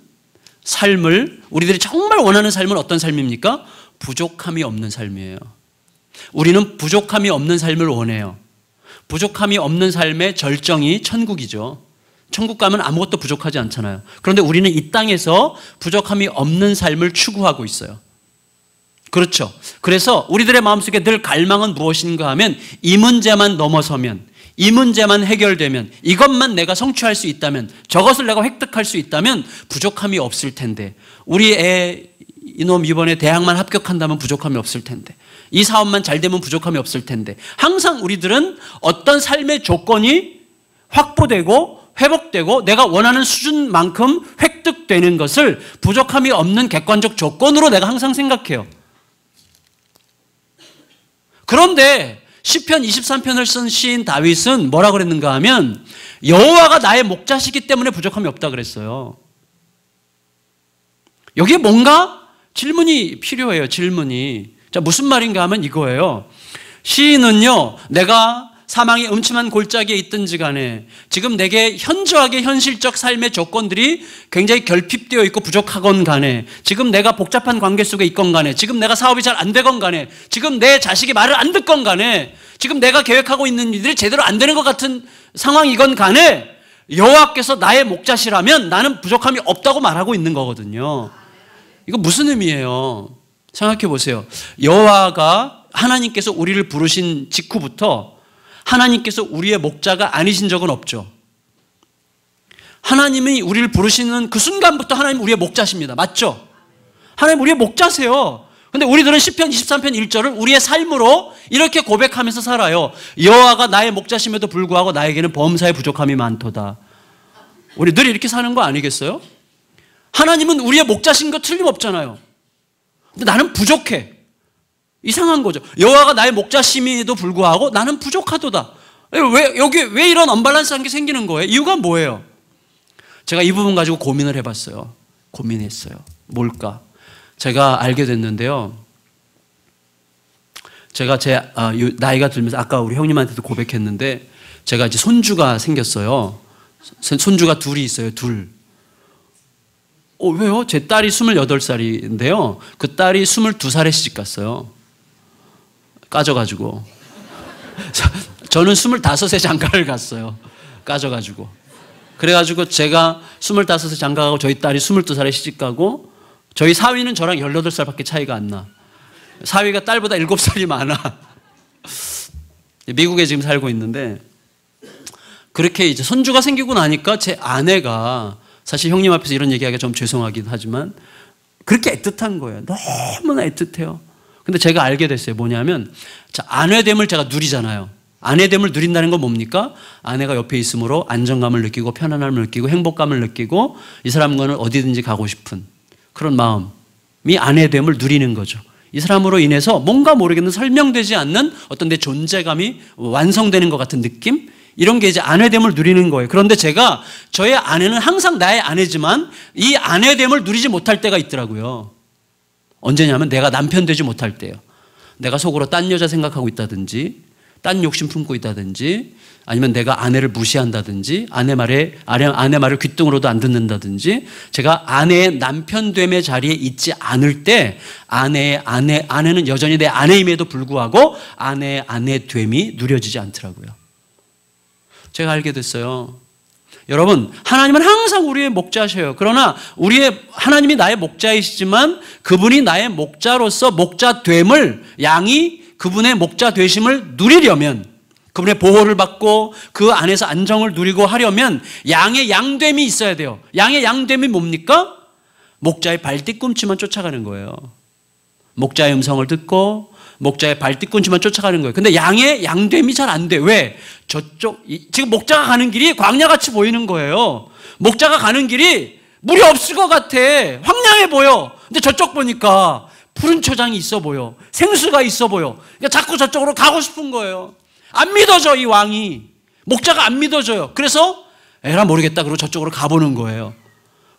삶을, 우리들이 정말 원하는 삶은 어떤 삶입니까? 부족함이 없는 삶이에요. 우리는 부족함이 없는 삶을 원해요. 부족함이 없는 삶의 절정이 천국이죠. 천국 가면 아무것도 부족하지 않잖아요. 그런데 우리는 이 땅에서 부족함이 없는 삶을 추구하고 있어요. 그렇죠. 그래서 우리들의 마음속에 늘 갈망은 무엇인가 하면 이 문제만 넘어서면, 이 문제만 해결되면, 이것만 내가 성취할 수 있다면, 저것을 내가 획득할 수 있다면 부족함이 없을 텐데, 우리 애 이놈 이번에 대학만 합격한다면 부족함이 없을 텐데, 이 사업만 잘 되면 부족함이 없을 텐데, 항상 우리들은 어떤 삶의 조건이 확보되고 회복되고 내가 원하는 수준만큼 획득되는 것을 부족함이 없는 객관적 조건으로 내가 항상 생각해요. 그런데 시편 23편을 쓴 시인 다윗은 뭐라고 그랬는가 하면 여호와가 나의 목자시기 때문에 부족함이 없다 그랬어요. 여기에 뭔가 질문이 필요해요. 질문이. 자, 무슨 말인가 하면 이거예요. 시인은요, 내가 사망의 음침한 골짜기에 있든지 간에 지금 내게 현저하게 현실적 삶의 조건들이 굉장히 결핍되어 있고 부족하건 간에, 지금 내가 복잡한 관계 속에 있건 간에, 지금 내가 사업이 잘 안 되건 간에, 지금 내 자식이 말을 안 듣건 간에, 지금 내가 계획하고 있는 일들이 제대로 안 되는 것 같은 상황이건 간에 여호와께서 나의 목자시라면 나는 부족함이 없다고 말하고 있는 거거든요. 이거 무슨 의미예요? 생각해 보세요. 여호와가, 하나님께서 우리를 부르신 직후부터 하나님께서 우리의 목자가 아니신 적은 없죠. 하나님이 우리를 부르시는 그 순간부터 하나님 우리의 목자십니다. 맞죠? 하나님 우리의 목자세요. 근데 우리들은 시편 23편 1절을 우리의 삶으로 이렇게 고백하면서 살아요. 여호와가 나의 목자심에도 불구하고 나에게는 범사의 부족함이 많도다. 우리 늘 이렇게 사는 거 아니겠어요? 하나님은 우리의 목자신 거 틀림없잖아요. 근데 나는 부족해. 이상한 거죠. 여호와가 나의 목자심에도 불구하고 나는 부족하도다. 왜 이런 언밸런스한 게 생기는 거예요? 이유가 뭐예요? 제가 이 부분 가지고 고민을 해봤어요. 고민했어요. 뭘까? 제가 알게 됐는데요. 제가 나이가 들면서 아까 우리 형님한테도 고백했는데 제가 이제 손주가 생겼어요. 손주가 둘이 있어요. 둘. 왜요? 제 딸이 28살인데요. 그 딸이 22살에 시집갔어요. 까져가지고. 저는 25세 장가를 갔어요. 까져가지고. 그래가지고 제가 25세 장가가고 저희 딸이 22살에 시집가고 저희 사위는 저랑 18살밖에 차이가 안 나. 사위가 딸보다 7살이 많아. 미국에 지금 살고 있는데 그렇게 이제 손주가 생기고 나니까 제 아내가 사실 형님 앞에서 이런 얘기하기가 좀 죄송하긴 하지만 그렇게 애틋한 거예요. 너무나 애틋해요. 근데 제가 알게 됐어요. 뭐냐면 아내됨을 제가 누리잖아요. 아내됨을 누린다는 건 뭡니까? 아내가 옆에 있으므로 안정감을 느끼고 편안함을 느끼고 행복감을 느끼고 이 사람과는 어디든지 가고 싶은 그런 마음이 아내됨을 누리는 거죠. 이 사람으로 인해서 뭔가 모르겠는 설명되지 않는 어떤 내 존재감이 완성되는 것 같은 느낌? 이런 게 이제 아내됨을 누리는 거예요. 그런데 제가 저의 아내는 항상 나의 아내지만 이 아내됨을 누리지 못할 때가 있더라고요. 언제냐면 내가 남편 되지 못할 때요. 내가 속으로 딴 여자 생각하고 있다든지 딴 욕심 품고 있다든지 아니면 내가 아내를 무시한다든지 아내 말을 귓등으로도 안 듣는다든지 제가 아내의 남편됨의 자리에 있지 않을 때 아내는 여전히 내 아내임에도 불구하고 아내의 아내됨이 누려지지 않더라고요. 제가 알게 됐어요. 여러분, 하나님은 항상 우리의 목자셔요. 그러나 하나님이 나의 목자이시지만 그분이 나의 목자로서 목자됨을 양이 그분의 목자되심을 누리려면 그분의 보호를 받고 그 안에서 안정을 누리고 하려면 양의 양됨이 있어야 돼요. 양의 양됨이 뭡니까? 목자의 발뒤꿈치만 쫓아가는 거예요. 목자의 음성을 듣고 목자의 발뒤꿈치만 쫓아가는 거예요. 근데 양의 양됨이 잘 안 돼. 왜? 지금 목자가 가는 길이 광야같이 보이는 거예요. 목자가 가는 길이 물이 없을 것 같아. 황량해 보여. 근데 저쪽 보니까 푸른 초장이 있어 보여. 생수가 있어 보여. 그러니까 자꾸 저쪽으로 가고 싶은 거예요. 안 믿어져, 이 왕이. 목자가 안 믿어져요. 그래서 에라 모르겠다 그러고 저쪽으로 가보는 거예요.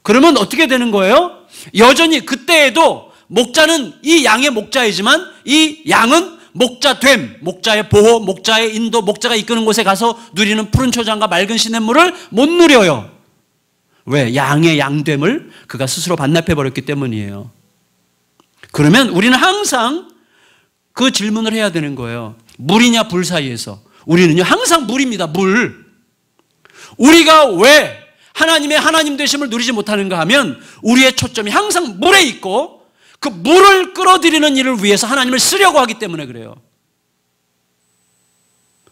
그러면 어떻게 되는 거예요? 여전히 그때에도 목자는 이 양의 목자이지만 이 양은 목자됨, 목자의 보호, 목자의 인도, 목자가 이끄는 곳에 가서 누리는 푸른 초장과 맑은 시냇물을 못 누려요. 왜? 양의 양됨을 그가 스스로 반납해버렸기 때문이에요. 그러면 우리는 항상 그 질문을 해야 되는 거예요. 물이냐 불 사이에서. 우리는요 항상 물입니다. 물. 우리가 왜 하나님의 하나님 되심을 누리지 못하는가 하면 우리의 초점이 항상 물에 있고 그 물을 끌어들이는 일을 위해서 하나님을 쓰려고 하기 때문에 그래요.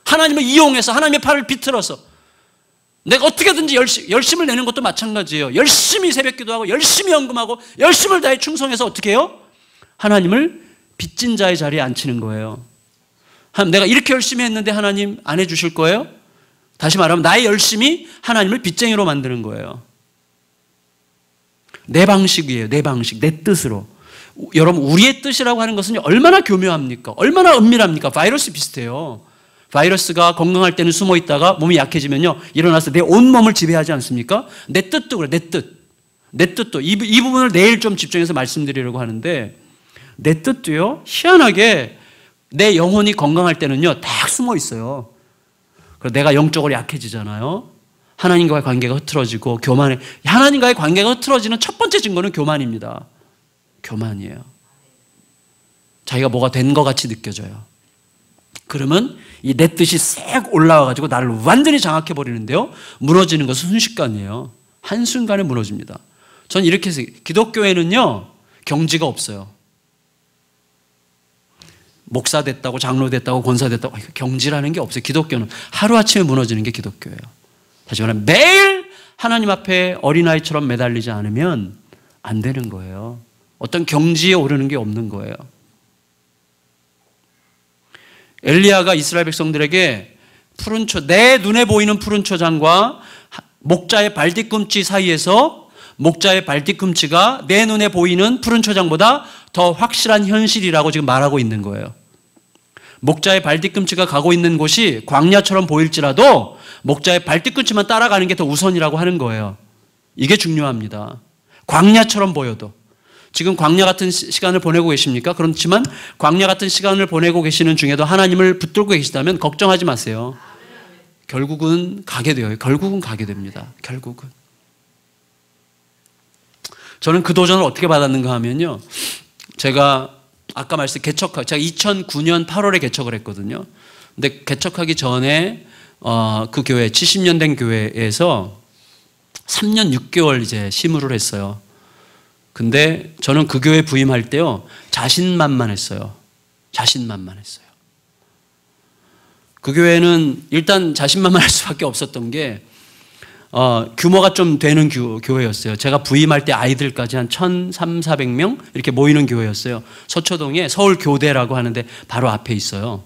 하나님을 이용해서 하나님의 팔을 비틀어서 내가 어떻게든지 열심을 내는 것도 마찬가지예요. 열심히 새벽기도하고 열심히 헌금하고 열심을 다해 충성해서 어떻게 해요? 하나님을 빚진 자의 자리에 앉히는 거예요. 내가 이렇게 열심히 했는데 하나님 안 해주실 거예요? 다시 말하면 나의 열심이 하나님을 빚쟁이로 만드는 거예요. 내 방식이에요. 내 방식, 내 뜻으로. 여러분, 우리의 뜻이라고 하는 것은 얼마나 교묘합니까? 얼마나 은밀합니까? 바이러스 비슷해요. 바이러스가 건강할 때는 숨어 있다가 몸이 약해지면요 일어나서 내 온몸을 지배하지 않습니까? 내 뜻도 그래. 내 뜻도 이 부분을 내일 좀 집중해서 말씀드리려고 하는데 내 뜻도요 희한하게 내 영혼이 건강할 때는요 딱 숨어 있어요. 그래서 내가 영적으로 약해지잖아요. 하나님과의 관계가 흐트러지고 하나님과의 관계가 흐트러지는 첫 번째 증거는 교만입니다. 교만이에요. 자기가 뭐가 된 것 같이 느껴져요. 그러면 이 내 뜻이 싹 올라와가지고 나를 완전히 장악해버리는데요. 무너지는 것은 순식간이에요. 한순간에 무너집니다. 전 이렇게 해서 기독교에는요 경지가 없어요. 목사 됐다고 장로 됐다고 권사 됐다고 경지라는 게 없어요. 기독교는 하루아침에 무너지는 게 기독교예요. 다시 말하면 매일 하나님 앞에 어린아이처럼 매달리지 않으면 안 되는 거예요. 어떤 경지에 오르는 게 없는 거예요. 엘리야가 이스라엘 백성들에게 내 눈에 보이는 푸른 초장과 목자의 발뒤꿈치 사이에서 목자의 발뒤꿈치가 내 눈에 보이는 푸른 초장보다 더 확실한 현실이라고 지금 말하고 있는 거예요. 목자의 발뒤꿈치가 가고 있는 곳이 광야처럼 보일지라도 목자의 발뒤꿈치만 따라가는 게 더 우선이라고 하는 거예요. 이게 중요합니다. 광야처럼 보여도. 지금 광야 같은 시간을 보내고 계십니까? 그렇지만 광야 같은 시간을 보내고 계시는 중에도 하나님을 붙들고 계시다면 걱정하지 마세요. 결국은 가게 돼요. 결국은 가게 됩니다. 결국은. 저는 그 도전을 어떻게 받았는가 하면요. 제가 아까 제가 2009년 8월에 개척을 했거든요. 근데 개척하기 전에 그 교회 70년 된 교회에서 3년 6개월 이제 심으를 했어요. 근데 저는 그 교회 부임할 때요. 자신만만했어요. 자신만만했어요. 그 교회는 일단 자신만만할 수밖에 없었던 게 규모가 좀 되는 교회였어요. 제가 부임할 때 아이들까지 한 1,300~1,400명 이렇게 모이는 교회였어요. 서초동에 서울교대라고 하는데 바로 앞에 있어요.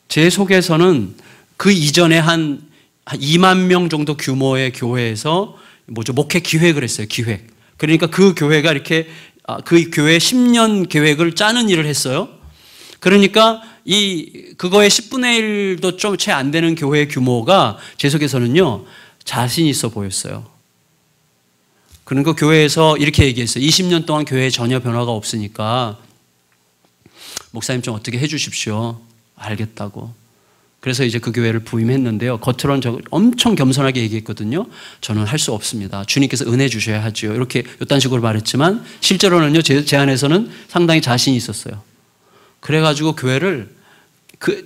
제 속에서는 그 이전에 한 2만 명 정도 규모의 교회에서 목회 기획을 했어요. 기획. 그러니까 그 교회가 이렇게 그 교회 10년 계획을 짜는 일을 했어요. 그러니까 그거의 10분의 1도 좀 채 안 되는 교회 규모가 제 속에서는요, 자신 있어 보였어요. 그러니까 교회에서 이렇게 얘기했어요. 20년 동안 교회에 전혀 변화가 없으니까 목사님 좀 어떻게 해 주십시오. 알겠다고. 그래서 이제 그 교회를 부임했는데요. 겉으로는 엄청 겸손하게 얘기했거든요. 저는 할 수 없습니다. 주님께서 은혜 주셔야 하죠. 이렇게 이딴 식으로 말했지만 실제로는요, 제 안에서는 상당히 자신이 있었어요. 그래가지고 교회를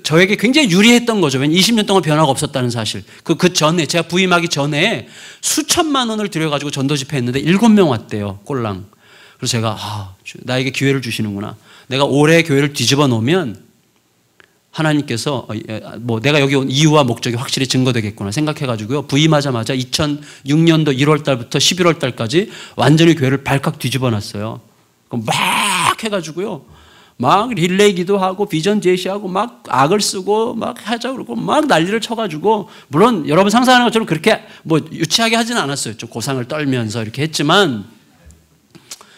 저에게 굉장히 유리했던 거죠. 왜냐면 20년 동안 변화가 없었다는 사실. 그 전에, 제가 부임하기 전에 수천만 원을 들여가지고 전도 집회 했는데 7명 왔대요. 꼴랑. 그래서 제가, 나에게 기회를 주시는구나. 내가 올해 교회를 뒤집어 놓으면 하나님께서 내가 여기 온 이유와 목적이 확실히 증거되겠구나 생각해가지고요. 부임하자마자 2006년도 1월 달부터 11월 달까지 완전히 교회를 발칵 뒤집어 놨어요. 막 해가지고요. 막 릴레이 기도하고 비전 제시하고 막 악을 쓰고 막 하자 그러고 막 난리를 쳐가지고, 물론 여러분 상상하는 것처럼 그렇게 유치하게 하진 않았어요. 좀 고상을 떨면서 이렇게 했지만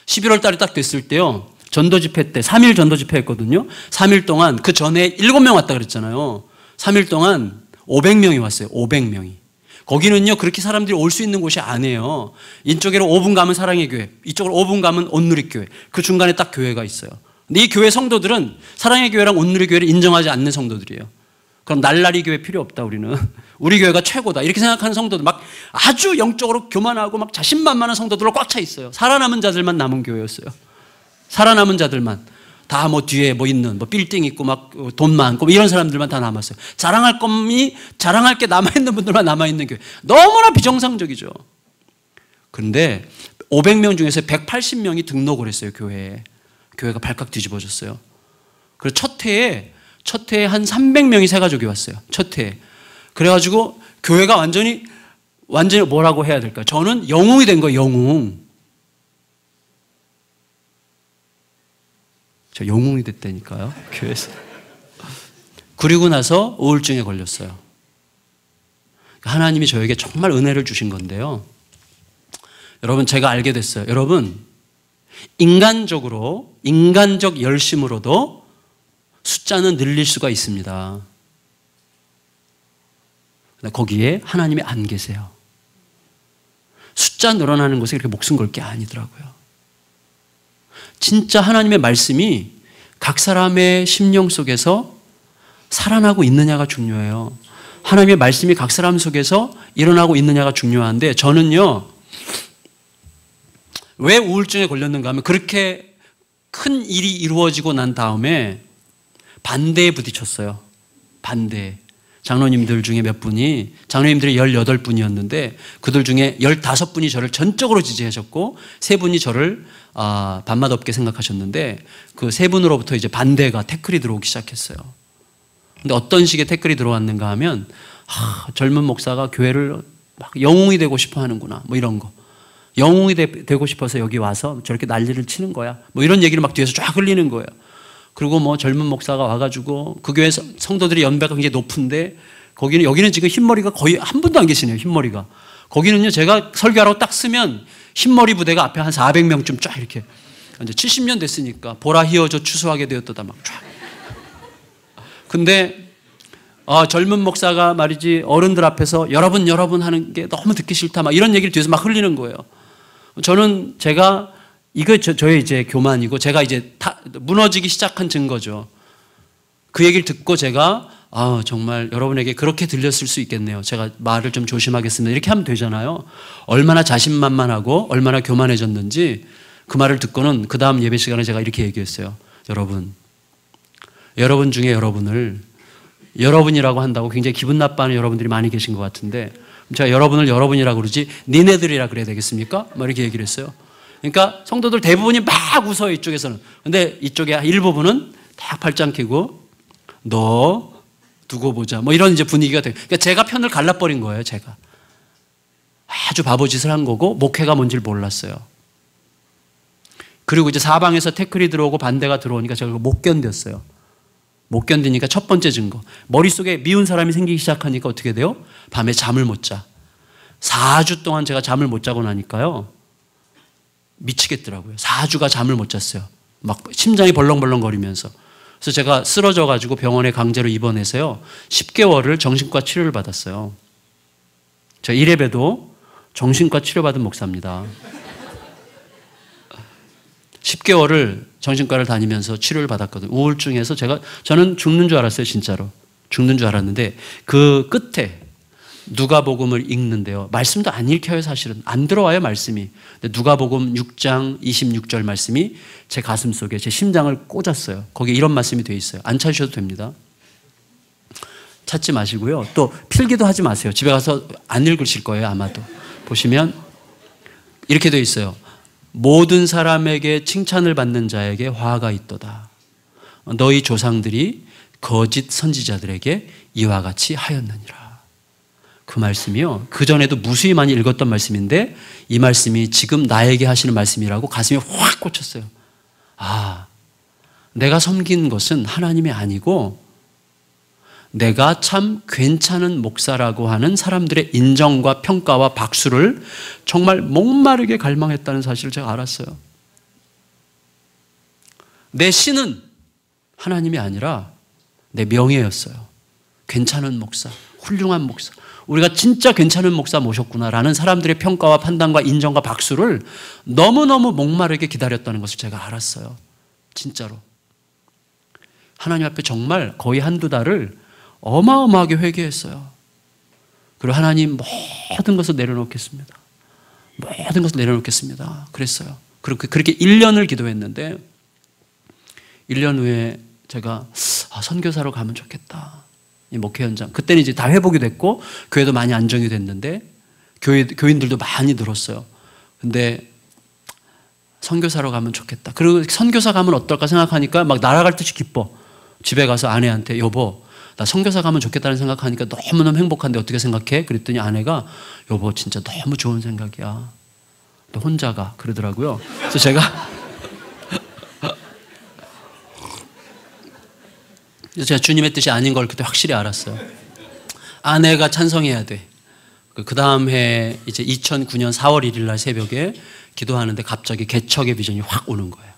11월 달이 딱 됐을 때요. 전도 집회 때 3일 전도 집회 했거든요. 3일 동안, 그 전에 7명 왔다 그랬잖아요. 3일 동안 500명이 왔어요. 500명이. 거기는요, 그렇게 사람들이 올 수 있는 곳이 아니에요. 이쪽으로 5분 가면 사랑의 교회, 이쪽으로 5분 가면 온누리교회. 그 중간에 딱 교회가 있어요. 근데 이 교회 성도들은 사랑의 교회랑 온누리교회를 인정하지 않는 성도들이에요. 그럼 날라리 교회 필요 없다, 우리는. 우리 교회가 최고다. 이렇게 생각하는 성도들, 막 아주 영적으로 교만하고 막 자신만만한 성도들로 꽉 차 있어요. 살아남은 자들만 남은 교회였어요. 살아남은 자들만. 다 뒤에 있는, 빌딩 있고 막 돈 많고 이런 사람들만 다 남았어요. 자랑할 게 남아있는 분들만 남아있는 교회. 너무나 비정상적이죠. 그런데 500명 중에서 180명이 등록을 했어요, 교회에. 교회가 발칵 뒤집어졌어요. 그리고 첫 해에 한 300명이 새가족이 왔어요. 첫 해에. 그래가지고 교회가 완전히 뭐라고 해야 될까요? 저는 영웅이 된 거예요, 영웅. 저 영웅이 됐다니까요, 교회에서. 그리고 나서 우울증에 걸렸어요. 하나님이 저에게 정말 은혜를 주신 건데요. 여러분, 제가 알게 됐어요. 여러분, 인간적 열심으로도 숫자는 늘릴 수가 있습니다. 거기에 하나님이 안 계세요. 숫자 늘어나는 것에 그렇게 목숨 걸 게 아니더라고요. 진짜 하나님의 말씀이 각 사람의 심령 속에서 살아나고 있느냐가 중요해요. 하나님의 말씀이 각 사람 속에서 일어나고 있느냐가 중요한데, 저는요, 왜 우울증에 걸렸는가 하면 그렇게 큰 일이 이루어지고 난 다음에 반대에 부딪혔어요. 반대. 장로님들 중에 몇 분이, 장로님들이 18분이었는데 그들 중에 15분이 저를 전적으로 지지하셨고 3분이 저를 밥맛 없게 생각하셨는데, 그 3분으로부터 이제 반대가, 태클이 들어오기 시작했어요. 근데 어떤 식의 태클이 들어왔는가 하면, 젊은 목사가 교회를 막 영웅이 되고 싶어 하는구나, 이런 거. 영웅이 되고 싶어서 여기 와서 저렇게 난리를 치는 거야, 이런 얘기를 막 뒤에서 쫙 흘리는 거예요. 그리고 젊은 목사가 와가지고, 그 교회 성도들이 연배가 굉장히 높은데 여기는 지금 흰머리가 거의 한 분도 안 계시네요, 흰머리가. 거기는요, 제가 설교하라고 딱 쓰면 흰머리 부대가 앞에 한 400명쯤 쫙 이렇게. 이제 70년 됐으니까 보라 희어져 추수하게 되었다 막 쫙. 근데 젊은 목사가 말이지 어른들 앞에서 여러분 하는 게 너무 듣기 싫다 막 이런 얘기를 뒤에서 막 흘리는 거예요. 저는 제가 이거 저의 이제 교만이고 제가 이제 무너지기 시작한 증거죠. 그 얘기를 듣고 제가 정말 여러분에게 그렇게 들렸을 수 있겠네요. 제가 말을 좀 조심하겠습니다. 이렇게 하면 되잖아요. 얼마나 자신만만하고 얼마나 교만해졌는지 그 말을 듣고는 그 다음 예배 시간에 제가 이렇게 얘기했어요. 여러분 중에 여러분을 여러분이라고 한다고 굉장히 기분 나빠하는 여러분들이 많이 계신 것 같은데 제가 여러분을 여러분이라고 그러지 니네들이라 그래야 되겠습니까? 막 이렇게 얘기를 했어요. 그러니까 성도들 대부분이 막 웃어요, 이쪽에서는. 근데 이쪽에 일부분은 다 팔짱 끼고 너 두고 보자 뭐 이런 이제 분위기가 돼요. 그러니까 제가 편을 갈라버린 거예요. 제가 아주 바보짓을 한 거고 목회가 뭔지를 몰랐어요. 그리고 이제 사방에서 태클이 들어오고 반대가 들어오니까 제가 못 견뎠어요. 못 견디니까 첫 번째 증거, 머릿속에 미운 사람이 생기기 시작하니까 어떻게 돼요? 밤에 잠을 못 자. 4주 동안 제가 잠을 못 자고 나니까요 미치겠더라고요. 4주가 잠을 못 잤어요. 막 심장이 벌렁벌렁거리면서. 그래서 제가 쓰러져 가지고 병원에 강제로 입원해서요 10개월을 정신과 치료를 받았어요. 저 이래봬도 정신과 치료받은 목사입니다. 10개월을 정신과를 다니면서 치료를 받았거든요. 우울증에서 저는 죽는 줄 알았어요. 진짜로 죽는 줄 알았는데 그 끝에 누가복음을 읽는데요, 말씀도 안 읽혀요. 사실은 안 들어와요 말씀이. 근데 누가복음 6장 26절 말씀이 제 가슴 속에 제 심장을 꽂았어요. 거기에 이런 말씀이 되어 있어요. 안 찾으셔도 됩니다. 찾지 마시고요, 또 필기도 하지 마세요. 집에 가서 안 읽으실 거예요 아마도. 보시면 이렇게 되어 있어요. 모든 사람에게 칭찬을 받는 자에게 화가 있도다. 너희 조상들이 거짓 선지자들에게 이와 같이 하였느니라. 그 말씀이요, 그전에도 무수히 많이 읽었던 말씀인데 이 말씀이 지금 나에게 하시는 말씀이라고 가슴이 확 꽂혔어요. 내가 섬긴 것은 하나님이 아니고 내가 참 괜찮은 목사라고 하는 사람들의 인정과 평가와 박수를 정말 목마르게 갈망했다는 사실을 제가 알았어요. 내 신은 하나님이 아니라 내 명예였어요. 괜찮은 목사, 훌륭한 목사, 우리가 진짜 괜찮은 목사 모셨구나라는 사람들의 평가와 판단과 인정과 박수를 너무너무 목마르게 기다렸다는 것을 제가 알았어요. 진짜로. 하나님 앞에 정말 거의 한두 달을 어마어마하게 회개했어요. 그리고 하나님 모든 것을 내려놓겠습니다. 모든 것을 내려놓겠습니다. 그랬어요. 그렇게 1년을 기도했는데 1년 후에 제가 선교사로 가면 좋겠다. 이 목회 현장. 그때는 이제 다 회복이 됐고 교회도 많이 안정이 됐는데 교인들도 많이 늘었어요. 근데 선교사로 가면 좋겠다. 그리고 선교사 가면 어떨까 생각하니까 막 날아갈 듯이 기뻐. 집에 가서 아내한테 여보 나 선교사 가면 좋겠다는 생각하니까 너무너무 행복한데 어떻게 생각해? 그랬더니 아내가 여보 진짜 너무 좋은 생각이야. 너 혼자 가 그러더라고요. 그래서 제가 주님의 뜻이 아닌 걸 그때 확실히 알았어요. 아내가 찬성해야 돼. 그 다음 해 이제 2009년 4월 1일 날 새벽에 기도하는데 갑자기 개척의 비전이 확 오는 거예요.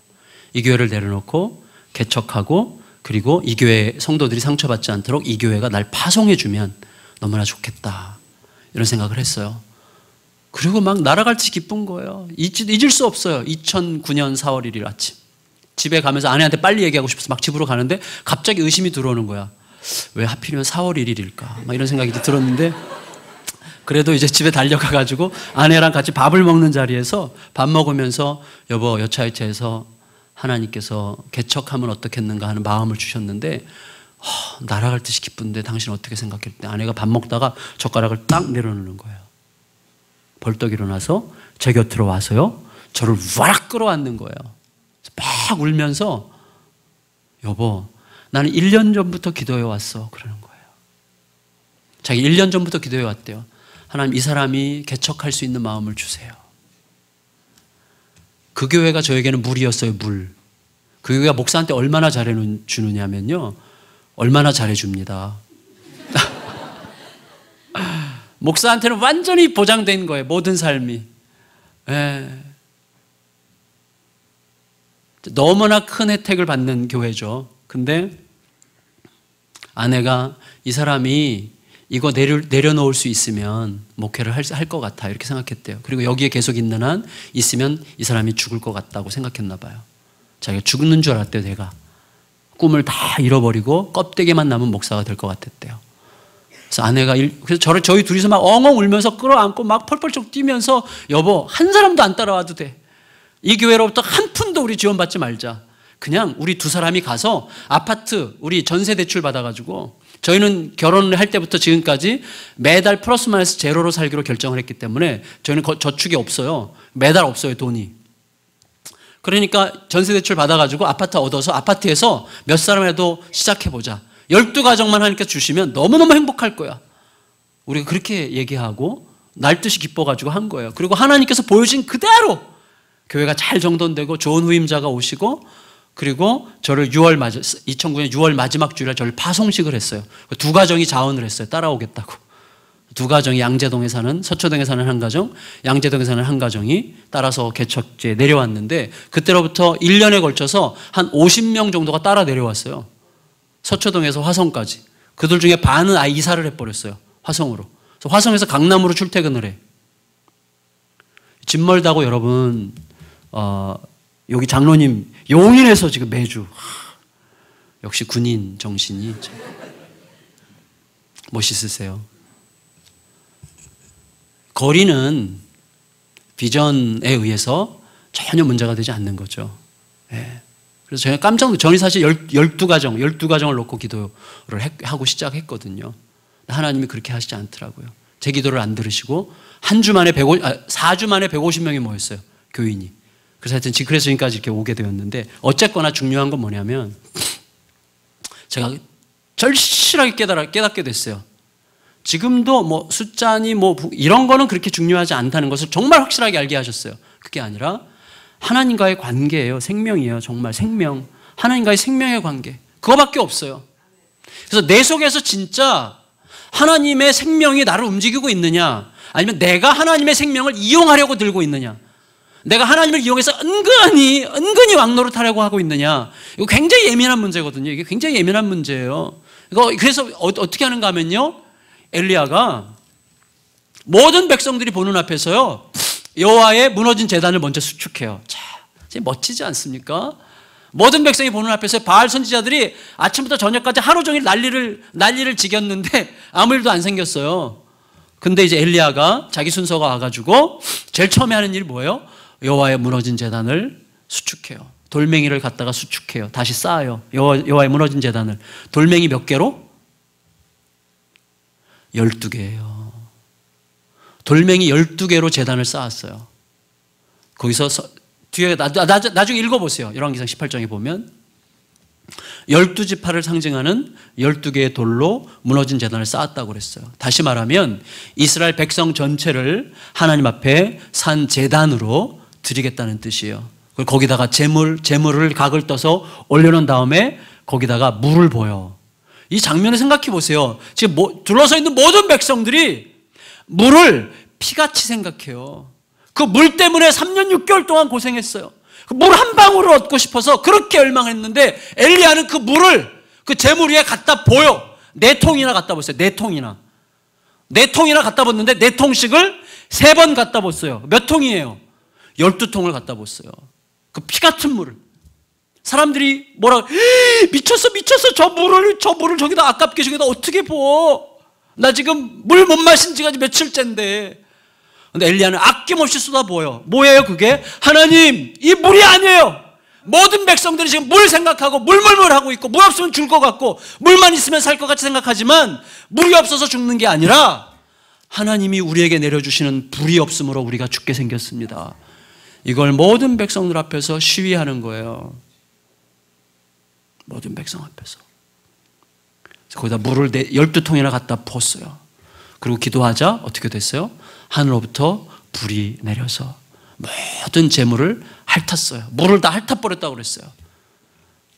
이 교회를 내려놓고 개척하고 그리고 이 교회 성도들이 상처받지 않도록 이 교회가 날 파송해주면 너무나 좋겠다. 이런 생각을 했어요. 그리고 막 날아갈 듯이 기쁜 거예요. 잊을 수 없어요. 2009년 4월 1일 아침. 집에 가면서 아내한테 빨리 얘기하고 싶어서 막 집으로 가는데 갑자기 의심이 들어오는 거야. 왜 하필이면 4월 1일일까? 막 이런 생각이 들었는데 그래도 이제 집에 달려가가지고 아내랑 같이 밥을 먹는 자리에서 밥 먹으면서 여보 여차여차해서 하나님께서 개척하면 어떻겠는가 하는 마음을 주셨는데 날아갈 듯이 기쁜데 당신 어떻게 생각할 때 아내가 밥 먹다가 젓가락을 딱 내려놓는 거예요. 벌떡 일어나서 제 곁으로 와서요 저를 와락 끌어안는 거예요. 막 울면서 여보 나는 1년 전부터 기도해 왔어 그러는 거예요. 자기 1년 전부터 기도해 왔대요. 하나님 이 사람이 개척할 수 있는 마음을 주세요. 그 교회가 저에게는 물이었어요. 물. 그 교회가 목사한테 얼마나 잘해주느냐면요 얼마나 잘해줍니다. 목사한테는 완전히 보장된 거예요. 모든 삶이. 너무나 큰 혜택을 받는 교회죠. 근데 아내가 이 사람이 이거 내려놓을 수 있으면 목회를 할 것 같아 이렇게 생각했대요. 그리고 여기에 계속 있는 한 있으면 이 사람이 죽을 것 같다고 생각했나 봐요. 자기가 죽는 줄 알았대요. 내가 꿈을 다 잃어버리고 껍데기만 남은 목사가 될 것 같았대요. 그래서 아내가 그래서 저희 둘이서 막 엉엉 울면서 끌어안고 막 펄펄쩍 뛰면서 여보 한 사람도 안 따라와도 돼. 이 교회로부터 한 푼도 우리 지원받지 말자. 그냥 우리 두 사람이 가서 아파트 우리 전세 대출 받아가지고 저희는 결혼을 할 때부터 지금까지 매달 플러스 마이너스 제로로 살기로 결정을 했기 때문에 저희는 저축이 없어요. 매달 없어요 돈이. 그러니까 전세 대출 받아가지고 아파트 얻어서 아파트에서 몇 사람이라도 시작해보자. 12가정만 하니까 주시면 너무너무 행복할 거야. 우리가 그렇게 얘기하고 날듯이 기뻐가지고 한 거예요. 그리고 하나님께서 보여준 그대로 교회가 잘 정돈되고 좋은 후임자가 오시고 그리고 저를 2009년 6월 마지막 주일에 저를 파송식을 했어요. 두 가정이 자원을 했어요. 따라오겠다고. 두 가정이 양재동에 사는, 서초동에 사는 한 가정, 양재동에 사는 한 가정이 따라서 개척지에 내려왔는데 그때로부터 1년에 걸쳐서 한 50명 정도가 따라 내려왔어요. 서초동에서 화성까지. 그들 중에 반은 아예 이사를 해버렸어요. 화성으로. 그래서 화성에서 강남으로 출퇴근을 해. 집 멀다고 여러분 여기 장로님 용인에서 지금 매주 역시 군인 정신이 멋있으세요. 거리는 비전에 의해서 전혀 문제가 되지 않는 거죠. 그래서 제가 깜짝 놀랐어요. 저는 사실 12가정을 놓고 기도를 하고 시작했거든요. 하나님이 그렇게 하시지 않더라고요. 제 기도를 안 들으시고 4주 만에 150명이 모였어요. 교인이. 그래서 하여튼 그래서 지금까지 이렇게 오게 되었는데 어쨌거나 중요한 건 뭐냐면 제가 절실하게 깨닫게 됐어요. 지금도 뭐 숫자니 뭐 이런 거는 그렇게 중요하지 않다는 것을 정말 확실하게 알게 하셨어요. 그게 아니라 하나님과의 관계예요. 생명이에요. 정말 생명. 하나님과의 생명의 관계. 그거밖에 없어요. 그래서 내 속에서 진짜 하나님의 생명이 나를 움직이고 있느냐 아니면 내가 하나님의 생명을 이용하려고 들고 있느냐 내가 하나님을 이용해서 은근히 왕노릇 하려고 하고 있느냐 이거 굉장히 예민한 문제거든요. 이게 굉장히 예민한 문제예요. 그래서 어떻게 하는가 하면요 엘리야가 모든 백성들이 보는 앞에서요 여호와의 무너진 제단을 먼저 수축해요. 자, 멋지지 않습니까? 모든 백성이 보는 앞에서 바알 선지자들이 아침부터 저녁까지 하루 종일 난리를 지겼는데 아무 일도 안 생겼어요. 근데 이제 엘리야가 자기 순서가 와가지고 제일 처음에 하는 일이 뭐예요? 여호와의 무너진 제단을 수축해요. 돌멩이를 갖다가 수축해요. 다시 쌓아요. 여호와의 무너진 제단을. 돌멩이 몇 개로? 12개예요. 돌멩이 12개로 제단을 쌓았어요. 거기서 뒤에 나중에 읽어보세요. 열왕기상 18장에 보면 12지파를 상징하는 12개의 돌로 무너진 제단을 쌓았다고 그랬어요. 다시 말하면 이스라엘 백성 전체를 하나님 앞에 산 제단으로 드리겠다는 뜻이에요. 그리고 거기다가 재물을 각을 떠서 올려놓은 다음에 거기다가 물을 부어요. 이 장면을 생각해 보세요. 지금 둘러서 있는 모든 백성들이 물을 피같이 생각해요. 그 물 때문에 3년 6개월 동안 고생했어요. 그 물 한 방울을 얻고 싶어서 그렇게 열망했는데 엘리야는 그 물을 그 재물 위에 갖다 보여. 4통이나 갖다 뒀어요. 4통이나. 4통이나 갖다 뒀는데 4통씩을 3번 갖다 뒀어요. 몇 통이에요? 12통을 갖다 뒀어요. 그 피 같은 물을. 사람들이 뭐라고 미쳤어 저 물을 저기다 아깝게 저기다 어떻게 부어? 나 지금 물 못 마신 지가 며칠째인데. 근데 엘리야는 아낌없이 쏟아부어요. 뭐예요 그게? 하나님 이 물이 아니에요. 모든 백성들이 지금 물 생각하고 물물물 하고 있고 물 없으면 죽을 것 같고 물만 있으면 살 것 같이 생각하지만 물이 없어서 죽는 게 아니라 하나님이 우리에게 내려주시는 불이 없으므로 우리가 죽게 생겼습니다. 이걸 모든 백성들 앞에서 시위하는 거예요. 모든 백성 앞에서. 거기다 물을 12통이나 갖다 부었어요. 그리고 기도하자 어떻게 됐어요? 하늘로부터 불이 내려서 모든 재물을 핥았어요. 물을 다 핥아버렸다고 그랬어요.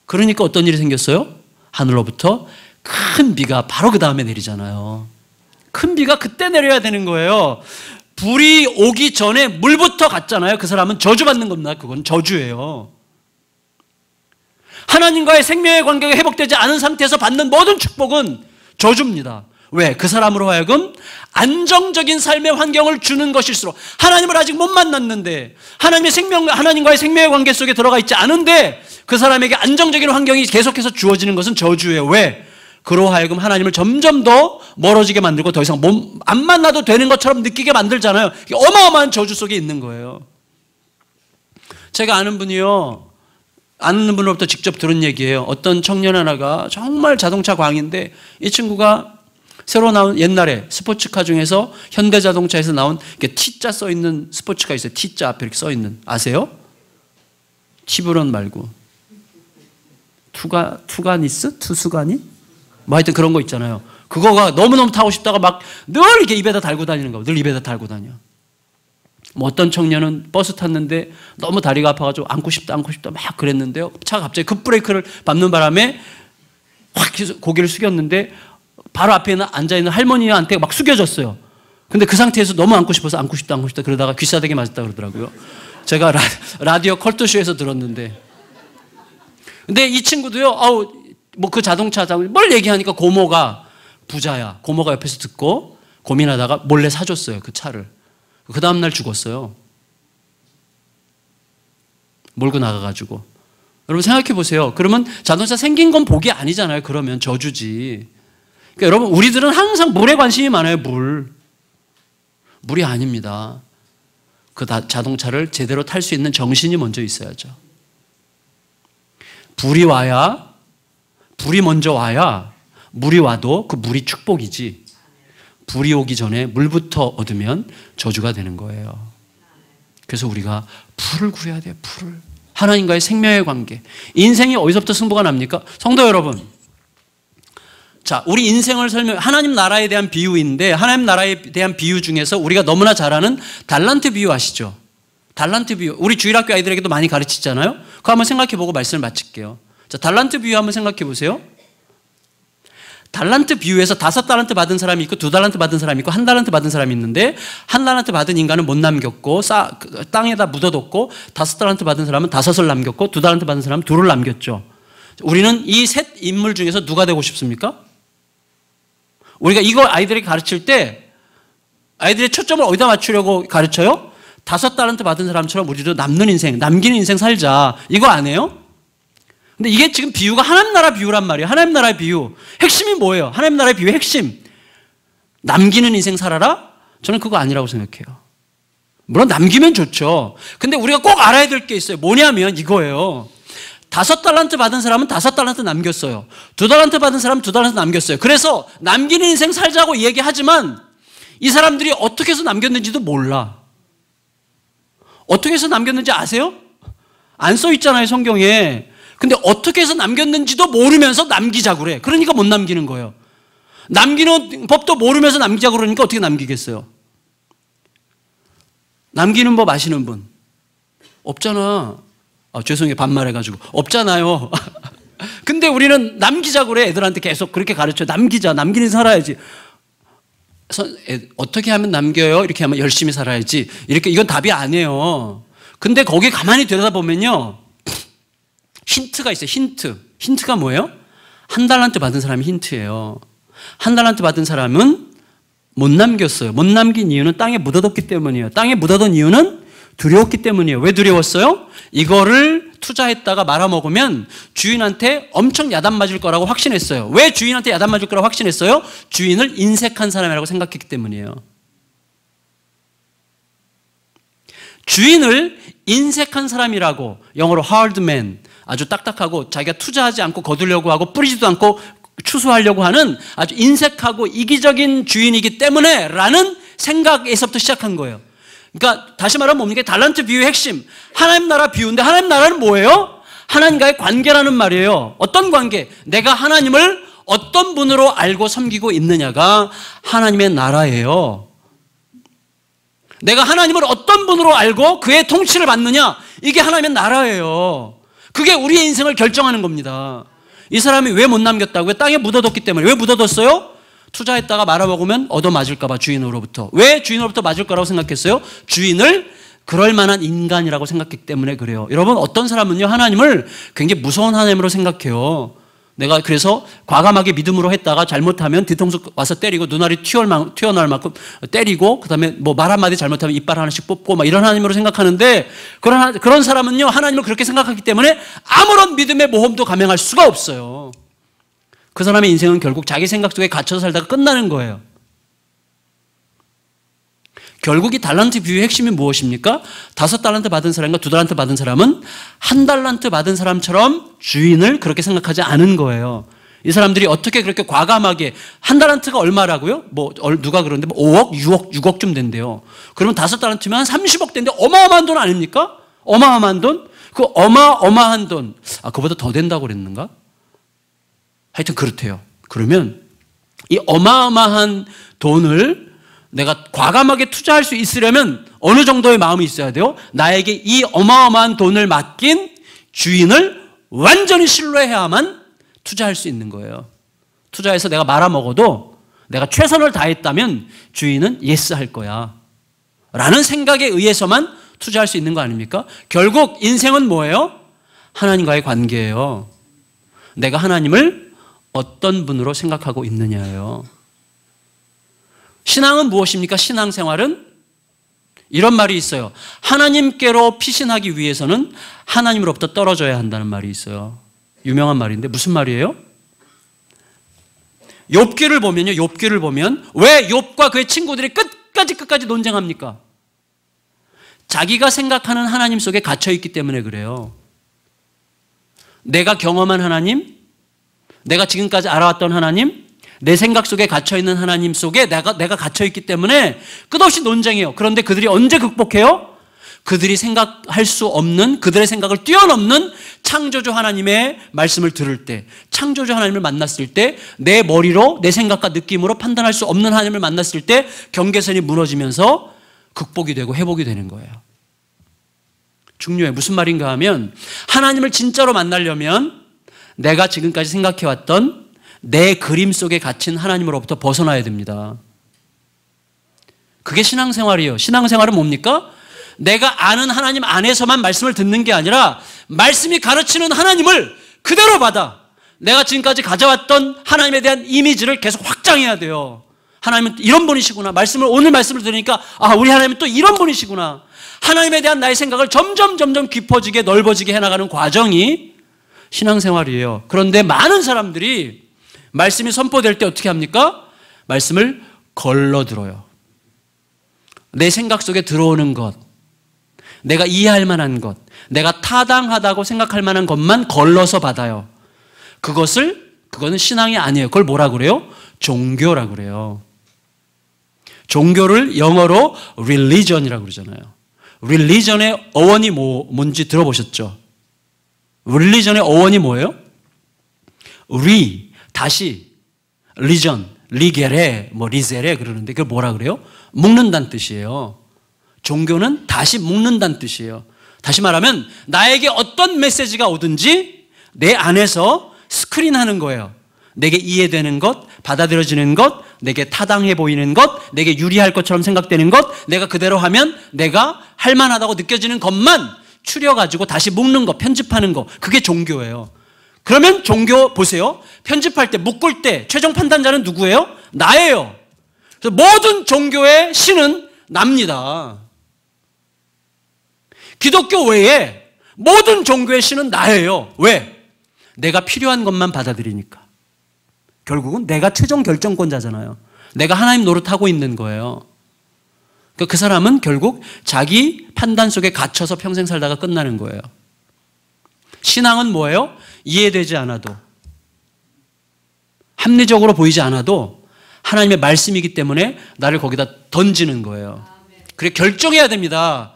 그러니까 어떤 일이 생겼어요? 하늘로부터 큰 비가 바로 그 다음에 내리잖아요. 큰 비가 그때 내려야 되는 거예요. 불이 오기 전에 물부터 갔잖아요. 그 사람은 저주받는 겁니다. 그건 저주예요. 하나님과의 생명의 관계가 회복되지 않은 상태에서 받는 모든 축복은 저주입니다. 왜? 그 사람으로 하여금 안정적인 삶의 환경을 주는 것일수록, 하나님을 아직 못 만났는데, 하나님과의 생명의 관계 속에 들어가 있지 않은데 그 사람에게 안정적인 환경이 계속해서 주어지는 것은 저주예요. 왜? 그로 하여금 하나님을 점점 더 멀어지게 만들고 더 이상 안 만나도 되는 것처럼 느끼게 만들잖아요. 이게 어마어마한 저주 속에 있는 거예요. 제가 아는 분으로부터 직접 들은 얘기예요. 어떤 청년 하나가 정말 자동차 광인데, 이 친구가 새로 나온 옛날에 스포츠카 중에서 현대자동차에서 나온 T자 써있는 스포츠카 있어요. T자 앞에 이렇게 써있는, 아세요? 티브런 말고 투가니스? 투수가니? 뭐 하여튼 그런 거 있잖아요. 그거가 너무너무 타고 싶다가 막 늘 이렇게 입에다 달고 다니는 거. 늘 입에다 달고 다녀. 뭐 어떤 청년은 버스 탔는데 너무 다리가 아파가지고 안고 싶다 막 그랬는데요. 차가 갑자기 급브레이크를 밟는 바람에 확 고개를 숙였는데 바로 앞에 앉아있는 할머니한테 막 숙여졌어요. 근데 그 상태에서 너무 안고 싶어서 안고 싶다 그러다가 귀싸대기 맞았다 그러더라고요. 제가 라디오 컬투쇼에서 들었는데. 근데 이 친구도요, 뭐 그 자동차 뭘 얘기하니까 고모가 부자야. 고모가 옆에서 듣고 고민하다가 몰래 사줬어요. 그 차를. 그 다음날 죽었어요. 몰고 나가가지고. 여러분 생각해 보세요. 그러면 자동차 생긴 건 복이 아니잖아요. 그러면 저주지. 그러니까 여러분, 우리들은 항상 물에 관심이 많아요. 물이 아닙니다. 그 자동차를 제대로 탈 수 있는 정신이 먼저 있어야죠. 불이 먼저 와야 물이 와도 그 물이 축복이지, 불이 오기 전에 물부터 얻으면 저주가 되는 거예요. 그래서 우리가 불을 구해야 돼요. 불을. 하나님과의 생명의 관계. 인생이 어디서부터 승부가 납니까? 성도 여러분, 자, 우리 인생을 하나님 나라에 대한 비유인데, 하나님 나라에 대한 비유 중에서 우리가 너무나 잘 아는 달란트 비유 아시죠? 달란트 비유. 우리 주일학교 아이들에게도 많이 가르치잖아요. 그거 한번 생각해 보고 말씀을 마칠게요. 자, 달란트 비유 한번 생각해 보세요. 달란트 비유에서 5달란트 받은 사람이 있고 2달란트 받은 사람이 있고 1달란트 받은 사람이 있는데, 1달란트 받은 인간은 못 남겼고 땅에다 묻어뒀고, 5달란트 받은 사람은 5을 남겼고 2달란트 받은 사람은 2를 남겼죠. 우리는 이 셋 인물 중에서 누가 되고 싶습니까? 우리가 이거 아이들에게 가르칠 때 아이들의 초점을 어디다 맞추려고 가르쳐요? 5달란트 받은 사람처럼 우리도 남기는 인생 살자, 이거 안 해요? 근데 이게 지금 비유가 하나님 나라 비유란 말이에요. 하나님 나라의 비유. 핵심이 뭐예요? 하나님 나라의 비유의 핵심. 남기는 인생 살아라? 저는 그거 아니라고 생각해요. 물론 남기면 좋죠. 근데 우리가 꼭 알아야 될 게 있어요. 뭐냐면 이거예요. 5달란트 받은 사람은 5달란트 남겼어요. 2달란트 받은 사람은 2달란트 남겼어요. 그래서 남기는 인생 살자고 얘기하지만 이 사람들이 어떻게 해서 남겼는지도 몰라. 어떻게 해서 남겼는지 아세요? 안 써 있잖아요, 성경에. 근데 어떻게 해서 남겼는지도 모르면서 남기자고 그래. 그러니까 못 남기는 거예요. 남기는 법도 모르면서 남기자고 그러니까 어떻게 남기겠어요? 남기는 법 아시는 분? 없잖아. 죄송해요, 반말해가지고. 없잖아요. 근데 우리는 남기자고 그래. 애들한테 계속 그렇게 가르쳐. 남기는 살아야지. 어떻게 하면 남겨요? 이렇게 하면 열심히 살아야지. 이렇게, 이건 답이 아니에요. 근데 거기에 가만히 들여다보면요, 힌트가 있어요. 힌트가 뭐예요? 1달란트 받은 사람이 힌트예요. 1달란트 받은 사람은 못 남겼어요. 못 남긴 이유는 땅에 묻어뒀기 때문이에요. 땅에 묻어둔 이유는 두려웠기 때문이에요. 왜 두려웠어요? 이거를 투자했다가 말아먹으면 주인한테 엄청 야단 맞을 거라고 확신했어요. 왜 주인한테 야단 맞을 거라고 확신했어요? 주인을 인색한 사람이라고 생각했기 때문이에요. 주인을 인색한 사람이라고, 영어로 hard man, 아주 딱딱하고 자기가 투자하지 않고 거두려고 하고 뿌리지도 않고 추수하려고 하는 아주 인색하고 이기적인 주인이기 때문에 라는 생각에서부터 시작한 거예요. 그러니까 다시 말하면 뭡니까? 달란트 비유의 핵심, 하나님 나라 비유인데, 하나님 나라는 뭐예요? 하나님과의 관계라는 말이에요. 어떤 관계? 내가 하나님을 어떤 분으로 알고 섬기고 있느냐가 하나님의 나라예요. 내가 하나님을 어떤 분으로 알고 그의 통치를 받느냐, 이게 하나님의 나라예요. 그게 우리의 인생을 결정하는 겁니다. 이 사람이 왜 못 남겼다고요? 땅에 묻어뒀기 때문에. 왜 묻어뒀어요? 투자했다가 말아먹으면 얻어맞을까 봐 주인으로부터. 왜 주인으로부터 맞을 거라고 생각했어요? 주인을 그럴 만한 인간이라고 생각했기 때문에 그래요. 여러분, 어떤 사람은요, 하나님을 굉장히 무서운 하나님으로 생각해요. 내가 그래서 과감하게 믿음으로 했다가 잘못하면 뒤통수 와서 때리고 눈알이 튀어나올 만큼 때리고 그다음에 뭐 말 한마디 잘못하면 이빨 하나씩 뽑고 막 이런 하나님으로 생각하는데 그런 사람은요, 하나님을 그렇게 생각하기 때문에 아무런 믿음의 모험도 감행할 수가 없어요. 그 사람의 인생은 결국 자기 생각 속에 갇혀서 살다가 끝나는 거예요. 결국 이 달란트 비유의 핵심이 무엇입니까? 5달란트 받은 사람과 2달란트 받은 사람은 1달란트 받은 사람처럼 주인을 그렇게 생각하지 않은 거예요. 이 사람들이 어떻게 그렇게 과감하게 1달란트가 얼마라고요? 뭐 누가 그러는데 뭐 5억, 6억, 6억쯤 된대요. 그러면 5달란트면 한 30억 된대. 어마어마한 돈 아닙니까? 어마어마한 돈? 그 어마어마한 돈. 그보다 더 된다고 그랬는가? 하여튼 그렇대요. 그러면 이 어마어마한 돈을 내가 과감하게 투자할 수 있으려면 어느 정도의 마음이 있어야 돼요? 나에게 이 어마어마한 돈을 맡긴 주인을 완전히 신뢰해야만 투자할 수 있는 거예요. 투자해서 내가 말아먹어도 내가 최선을 다했다면 주인은 예스 할 거야 라는 생각에 의해서만 투자할 수 있는 거 아닙니까? 결국 인생은 뭐예요? 하나님과의 관계예요. 내가 하나님을 어떤 분으로 생각하고 있느냐예요. 신앙은 무엇입니까? 신앙생활은 이런 말이 있어요. 하나님께로 피신하기 위해서는 하나님으로부터 떨어져야 한다는 말이 있어요. 유명한 말인데 무슨 말이에요? 욥기를 보면요. 욥기를 보면 왜 욥과 그의 친구들이 끝까지 논쟁합니까? 자기가 생각하는 하나님 속에 갇혀있기 때문에 그래요. 내가 경험한 하나님, 내가 지금까지 알아왔던 하나님, 내 생각 속에 갇혀있는 하나님 속에 내가 갇혀있기 때문에 끝없이 논쟁해요. 그런데 그들이 언제 극복해요? 그들이 생각할 수 없는, 그들의 생각을 뛰어넘는 창조주 하나님의 말씀을 들을 때, 창조주 하나님을 만났을 때, 내 머리로, 내 생각과 느낌으로 판단할 수 없는 하나님을 만났을 때 경계선이 무너지면서 극복이 되고 회복이 되는 거예요. 중요해요. 무슨 말인가 하면 하나님을 진짜로 만나려면 내가 지금까지 생각해왔던 내 그림 속에 갇힌 하나님으로부터 벗어나야 됩니다. 그게 신앙생활이에요. 신앙생활은 뭡니까? 내가 아는 하나님 안에서만 말씀을 듣는 게 아니라 말씀이 가르치는 하나님을 그대로 받아 내가 지금까지 가져왔던 하나님에 대한 이미지를 계속 확장해야 돼요. 하나님은 이런 분이시구나. 오늘 말씀을 들으니까 우리 하나님은 또 이런 분이시구나. 하나님에 대한 나의 생각을 점점 깊어지게 넓어지게 해나가는 과정이 신앙생활이에요. 그런데 많은 사람들이 말씀이 선포될 때 어떻게 합니까? 말씀을 걸러들어요. 내 생각 속에 들어오는 것, 내가 이해할 만한 것, 내가 타당하다고 생각할 만한 것만 걸러서 받아요. 그거는 신앙이 아니에요. 그걸 뭐라 그래요? 종교라고 그래요. 종교를 영어로 religion이라고 그러잖아요. religion의 어원이 뭔지 들어보셨죠? religion의 어원이 뭐예요? 다시 리전, 리게레, 리제레 그러는데 그걸 뭐라 그래요? 묶는다는 뜻이에요. 종교는 다시 묶는다는 뜻이에요. 다시 말하면 나에게 어떤 메시지가 오든지 내 안에서 스크린하는 거예요. 내게 이해되는 것, 받아들여지는 것, 내게 타당해 보이는 것, 내게 유리할 것처럼 생각되는 것, 내가 그대로 하면 내가 할 만하다고 느껴지는 것만 추려가지고 다시 묶는 것, 편집하는 것, 그게 종교예요. 그러면 종교 보세요. 편집할 때, 묶을 때 최종 판단자는 누구예요? 나예요. 그래서 모든 종교의 신은 납니다. 기독교 외에 모든 종교의 신은 나예요. 왜? 내가 필요한 것만 받아들이니까. 결국은 내가 최종 결정권자잖아요. 내가 하나님 노릇하고 있는 거예요. 그러니까 그 사람은 결국 자기 판단 속에 갇혀서 평생 살다가 끝나는 거예요. 신앙은 뭐예요? 이해되지 않아도, 합리적으로 보이지 않아도 하나님의 말씀이기 때문에 나를 거기다 던지는 거예요. 그래 결정해야 됩니다.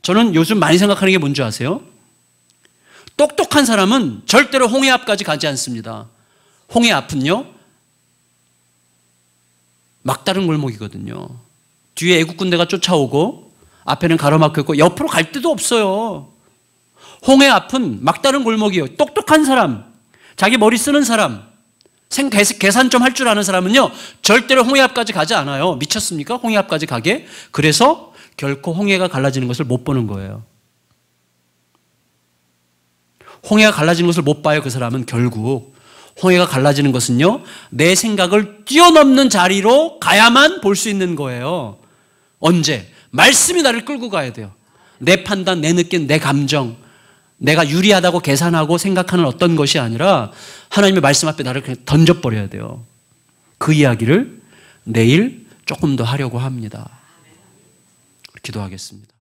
저는 요즘 많이 생각하는 게 뭔지 아세요? 똑똑한 사람은 절대로 홍해 앞까지 가지 않습니다. 홍해 앞은요 막다른 골목이거든요. 뒤에 애국 군대가 쫓아오고 앞에는 가로막혀 있고 옆으로 갈 데도 없어요. 홍해 앞은 막다른 골목이에요. 똑똑한 사람, 자기 머리 쓰는 사람, 계산 좀 할 줄 아는 사람은요, 절대로 홍해 앞까지 가지 않아요. 미쳤습니까? 홍해 앞까지 가게? 그래서 결코 홍해가 갈라지는 것을 못 보는 거예요. 홍해가 갈라지는 것을 못 봐요. 그 사람은 결국 홍해가 갈라지는 것은요, 내 생각을 뛰어넘는 자리로 가야만 볼 수 있는 거예요. 언제? 말씀이 나를 끌고 가야 돼요. 내 판단, 내 느낌, 내 감정, 내가 유리하다고 계산하고 생각하는 어떤 것이 아니라 하나님의 말씀 앞에 나를 그냥 던져버려야 돼요. 그 이야기를 내일 조금 더 하려고 합니다. 기도하겠습니다.